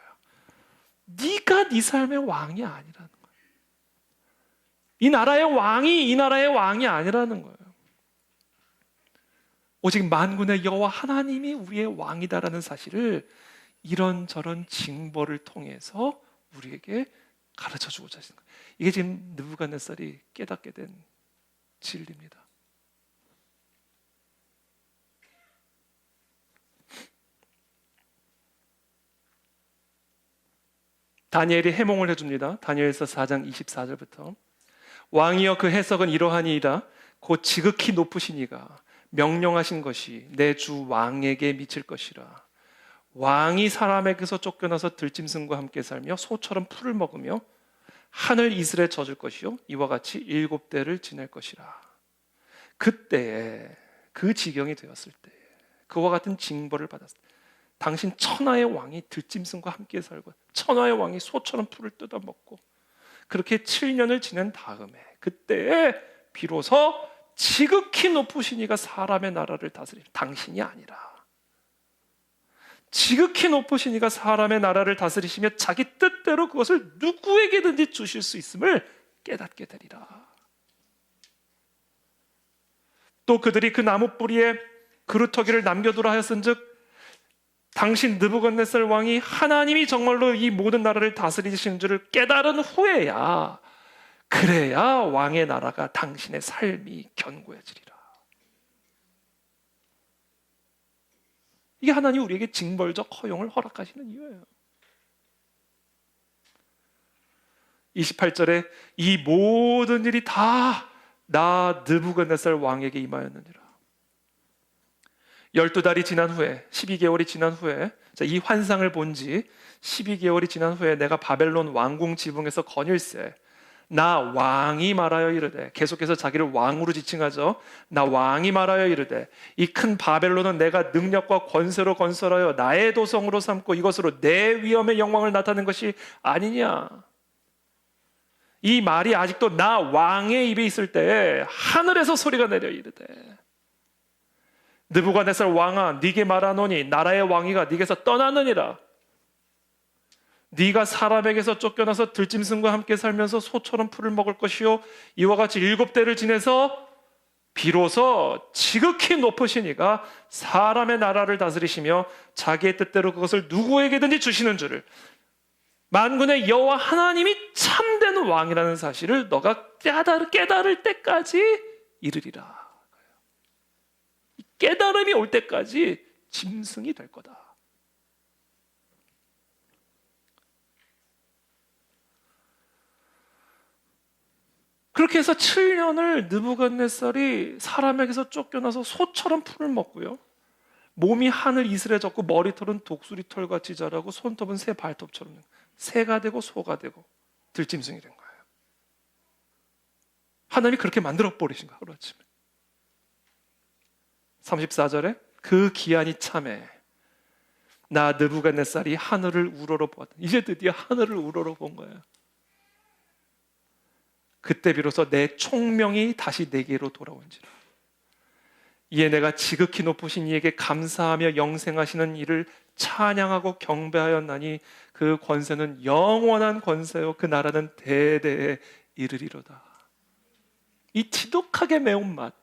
A: 네가 네 삶의 왕이 아니라는 거예요. 이 나라의 왕이 이 나라의 왕이 아니라는 거예요. 오직 만군의 여호와 하나님이 우리의 왕이다라는 사실을 이런저런 징벌을 통해서 우리에게 가르쳐주고자 하시는 거예요. 이게 지금 느부갓네살이 깨닫게 된 진리입니다. 다니엘이 해몽을 해줍니다. 다니엘서 4장 24절부터 왕이여 그 해석은 이러하니이다. 곧 지극히 높으신 이가 명령하신 것이 내 주 왕에게 미칠 것이라. 왕이 사람에게서 쫓겨나서 들짐승과 함께 살며 소처럼 풀을 먹으며 하늘 이슬에 젖을 것이요 이와 같이 7대를 지낼 것이라. 그때에 그 지경이 되었을 때 그와 같은 징벌을 받았을 때 당신 천하의 왕이 들짐승과 함께 살고 천하의 왕이 소처럼 풀을 뜯어먹고 그렇게 7년을 지낸 다음에 그때에 비로소 지극히 높으신 이가 사람의 나라를 다스리는, 당신이 아니라 지극히 높으신 이가 사람의 나라를 다스리시며 자기 뜻대로 그것을 누구에게든지 주실 수 있음을 깨닫게 되리라. 또 그들이 그 나무 뿌리에 그루터기를 남겨두라 하였은즉 당신 느부갓네살 왕이 하나님이 정말로 이 모든 나라를 다스리시는 줄을 깨달은 후에야, 그래야 왕의 나라가 당신의 삶이 견고해지리라. 이게 하나님 우리에게 징벌적 허용을 허락하시는 이유예요. 28절에 이 모든 일이 다 나 느부갓네살 왕에게 임하였느니라. 12달이 지난 후에, 12개월이 지난 후에, 이 환상을 본 지 12개월이 지난 후에 내가 바벨론 왕궁 지붕에서 거닐세 나 왕이 말하여 이르되, 계속해서 자기를 왕으로 지칭하죠. 나 왕이 말하여 이르되 이 큰 바벨론은 내가 능력과 권세로 건설하여 나의 도성으로 삼고 이것으로 내 위엄의 영광을 나타낸 것이 아니냐. 이 말이 아직도 나 왕의 입에 있을 때에 하늘에서 소리가 내려 이르되, 느부갓네살 왕아, 네게 말하노니 나라의 왕위가 네게서 떠나느니라. 네가 사람에게서 쫓겨나서 들짐승과 함께 살면서 소처럼 풀을 먹을 것이요 이와 같이 7대를 지내서 비로소 지극히 높으신 이가 사람의 나라를 다스리시며 자기의 뜻대로 그것을 누구에게든지 주시는 줄을, 만군의 여호와 하나님이 참된 왕이라는 사실을 너가 깨달을 때까지 이르리라. 깨달음이 올 때까지 짐승이 될 거다. 그렇게 해서 7년을 느부갓네살이 사람에게서 쫓겨나서 소처럼 풀을 먹고요, 몸이 하늘 이슬에 젖고 머리털은 독수리 털같이 자라고 손톱은 새 발톱처럼, 새가 되고 소가 되고 들짐승이 된 거예요. 하나님이 그렇게 만들어 버리신 거예요, 하루아침에. 34절에 그 기한이 참에 나 느부갓네살이 하늘을 우러러 보았다. 이제 드디어 하늘을 우러러 본 거예요. 그때 비로소 내 총명이 다시 내게로 돌아온지라. 이에 내가 지극히 높으신 이에게 감사하며 영생하시는 이를 찬양하고 경배하였나니 그 권세는 영원한 권세요 그 나라는 대대에 이르리로다. 이 지독하게 매운맛,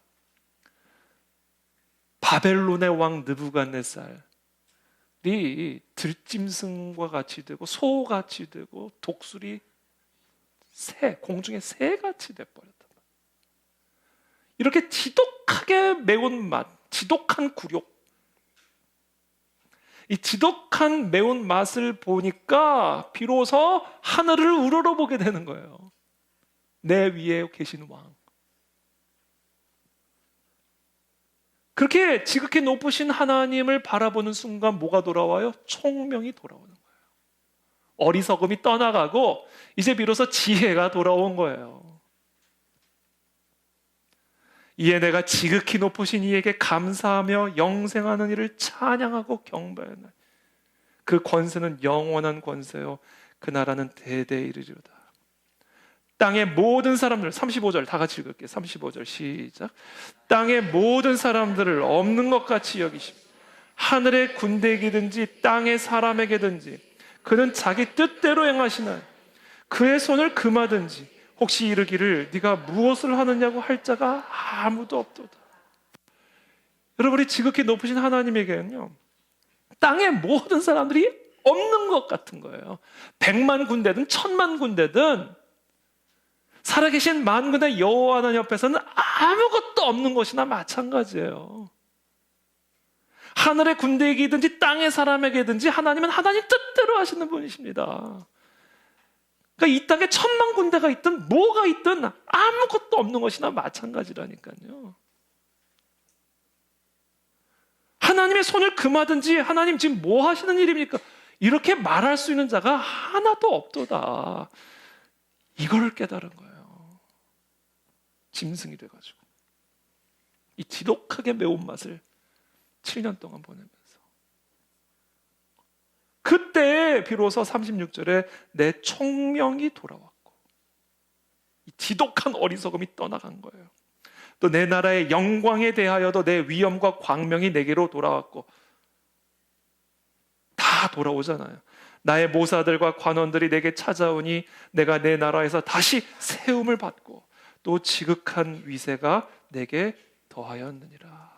A: 바벨론의 왕 느부갓네살이 들짐승과 같이 되고 소같이 되고 독수리 새, 공중의 새같이 돼버렸단 말이에요. 이렇게 지독하게 매운맛, 지독한 굴욕, 이 지독한 매운맛을 보니까 비로소 하늘을 우러러보게 되는 거예요. 내 위에 계신 왕. 그렇게 지극히 높으신 하나님을 바라보는 순간 뭐가 돌아와요? 총명이 돌아오는 거예요. 어리석음이 떠나가고 이제 비로소 지혜가 돌아온 거예요. 이에 내가 지극히 높으신 이에게 감사하며 영생하는 이를 찬양하고 경배하나 그 권세는 영원한 권세요 그 나라는 대대에 이르리로다. 땅의 모든 사람들, 35절 다 같이 읽을게요. 35절 시작. 땅의 모든 사람들을 없는 것 같이 여기시며 하늘의 군대에게든지 땅의 사람에게든지 그는 자기 뜻대로 행하시나 그의 손을 금하든지 혹시 이르기를 네가 무엇을 하느냐고 할 자가 아무도 없도다. 여러분이 지극히 높으신 하나님에게는요, 땅의 모든 사람들이 없는 것 같은 거예요. 100만 군대든 1000만 군대든 살아계신 만군의 여호와 하나님 옆에서는 아무것도 없는 것이나 마찬가지예요. 하늘의 군대에게든지 땅의 사람에게든지 하나님은 하나님 뜻대로 하시는 분이십니다. 그러니까 이 땅에 1000만 군대가 있든 뭐가 있든 아무것도 없는 것이나 마찬가지라니까요. 하나님의 손을 금하든지 하나님 지금 뭐 하시는 일입니까? 이렇게 말할 수 있는 자가 하나도 없도다. 이걸 깨달은 거예요. 짐승이 돼가지고 이 지독하게 매운맛을 7년 동안 보내면서 그때 비로소 36절에 내 총명이 돌아왔고 이 지독한 어리석음이 떠나간 거예요. 또 내 나라의 영광에 대하여도 내 위엄과 광명이 내게로 돌아왔고, 다 돌아오잖아요. 나의 모사들과 관원들이 내게 찾아오니 내가 내 나라에서 다시 세움을 받고 또 지극한 위세가 내게 더하였느니라.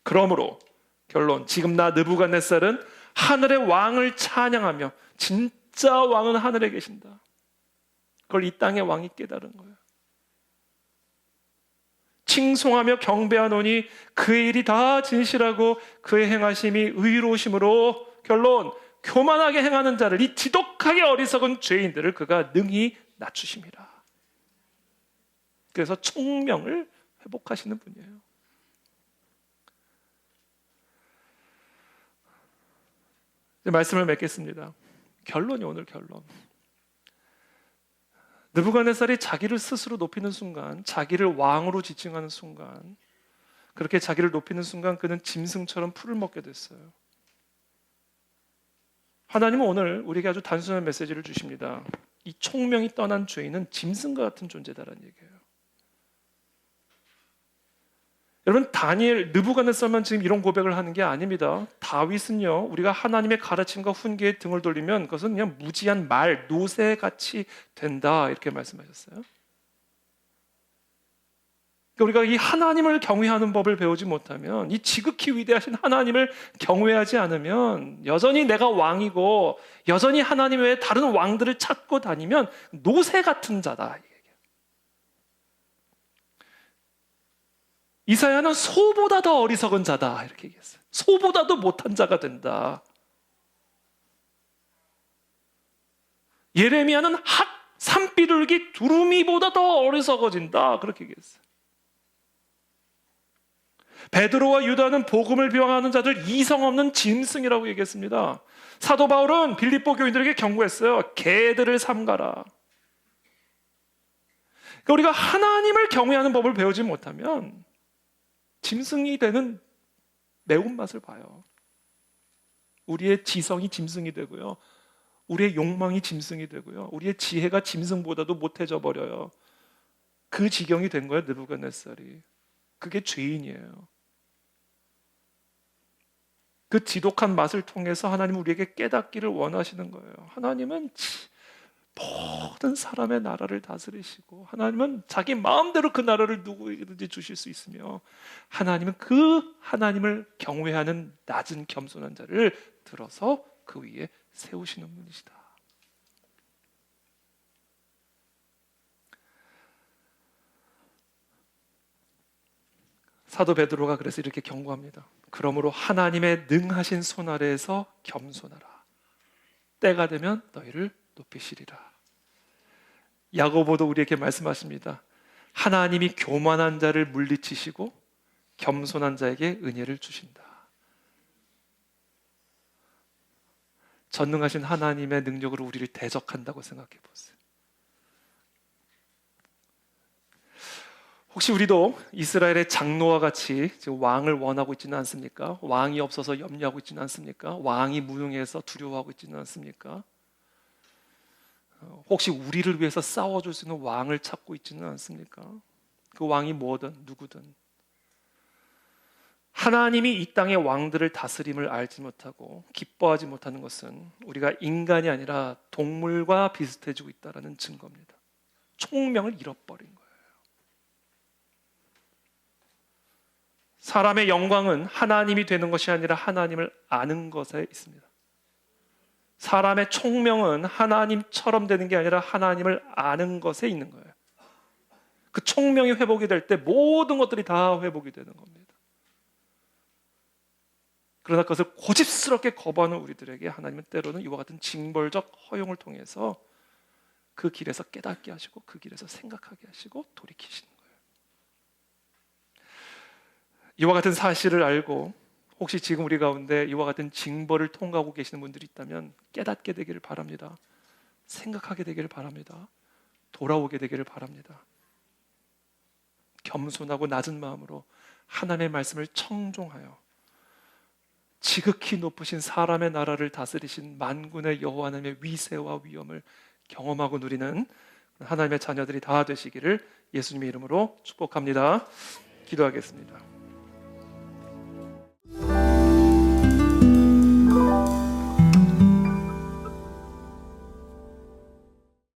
A: 그러므로 결론, 지금 나 느부갓네살은 하늘의 왕을 찬양하며, 진짜 왕은 하늘에 계신다, 그걸 이 땅의 왕이 깨달은 거예요. 칭송하며 경배하노니 그의 일이 다 진실하고 그의 행하심이 의로우심으로, 결론, 교만하게 행하는 자를, 이 지독하게 어리석은 죄인들을 그가 능히 낮추심이라. 그래서 총명을 회복하시는 분이에요. 이제 말씀을 맺겠습니다. 결론이, 오늘 결론. 느부갓네살이 자기를 스스로 높이는 순간, 자기를 왕으로 지칭하는 순간, 그렇게 자기를 높이는 순간 그는 짐승처럼 풀을 먹게 됐어요. 하나님은 오늘 우리에게 아주 단순한 메시지를 주십니다. 이 총명이 떠난 죄인은 짐승과 같은 존재다라는 얘기예요. 여러분, 다니엘, 느부갓네살만 지금 이런 고백을 하는 게 아닙니다. 다윗은요, 우리가 하나님의 가르침과 훈계에 등을 돌리면 그것은 그냥 무지한 말, 노새같이 된다, 이렇게 말씀하셨어요. 그러니까 우리가 이 하나님을 경외하는 법을 배우지 못하면, 이 지극히 위대하신 하나님을 경외하지 않으면, 여전히 내가 왕이고 여전히 하나님 외에 다른 왕들을 찾고 다니면 노새 같은 자다. 이사야는 소보다 더 어리석은 자다, 이렇게 얘기했어요. 소보다도 못한 자가 된다. 예레미야는 산비둘기 두루미보다 더 어리석어진다, 그렇게 얘기했어요. 베드로와 유다는 복음을 비방하는 자들, 이성 없는 짐승이라고 얘기했습니다. 사도 바울은 빌립보 교인들에게 경고했어요. 개들을 삼가라. 그러니까 우리가 하나님을 경외하는 법을 배우지 못하면 짐승이 되는 매운맛을 봐요. 우리의 지성이 짐승이 되고요, 우리의 욕망이 짐승이 되고요, 우리의 지혜가 짐승보다도 못해져 버려요. 그 지경이 된 거예요, 느부갓네살이. 그게 죄인이에요. 그 지독한 맛을 통해서 하나님은 우리에게 깨닫기를 원하시는 거예요. 하나님은 모든 사람의 나라를 다스리시고, 하나님은 자기 마음대로 그 나라를 누구에게든지 주실 수 있으며, 하나님은 그 하나님을 경외하는 낮은 겸손한 자를 들어서 그 위에 세우시는 분이시다. 사도 베드로가 그래서 이렇게 경고합니다. 그러므로 하나님의 능하신 손 아래에서 겸손하라. 때가 되면 너희를 높이시리라. 야고보도 우리에게 말씀하십니다. 하나님이 교만한 자를 물리치시고 겸손한 자에게 은혜를 주신다. 전능하신 하나님의 능력으로 우리를 대적한다고 생각해 보세요. 혹시 우리도 이스라엘의 장로와 같이 지금 왕을 원하고 있지는 않습니까? 왕이 없어서 염려하고 있지는 않습니까? 왕이 무능해서 두려워하고 있지는 않습니까? 혹시 우리를 위해서 싸워줄 수 있는 왕을 찾고 있지는 않습니까? 그 왕이 뭐든 누구든. 하나님이 이 땅의 왕들을 다스림을 알지 못하고 기뻐하지 못하는 것은 우리가 인간이 아니라 동물과 비슷해지고 있다는 증거입니다. 총명을 잃어버린 거예요. 사람의 영광은 하나님이 되는 것이 아니라 하나님을 아는 것에 있습니다. 사람의 총명은 하나님처럼 되는 게 아니라 하나님을 아는 것에 있는 거예요. 그 총명이 회복이 될 때 모든 것들이 다 회복이 되는 겁니다. 그러나 그것을 고집스럽게 거부하는 우리들에게 하나님은 때로는 이와 같은 징벌적 허용을 통해서 그 길에서 깨닫게 하시고 그 길에서 생각하게 하시고 돌이키시는 거예요. 이와 같은 사실을 알고 혹시 지금 우리 가운데 이와 같은 징벌을 통과하고 계시는 분들이 있다면 깨닫게 되기를 바랍니다. 생각하게 되기를 바랍니다. 돌아오게 되기를 바랍니다. 겸손하고 낮은 마음으로 하나님의 말씀을 청종하여 지극히 높으신 사람의 나라를 다스리신 만군의 여호와 하나님의 위세와 위엄을 경험하고 누리는 하나님의 자녀들이 다 되시기를 예수님의 이름으로 축복합니다. 기도하겠습니다.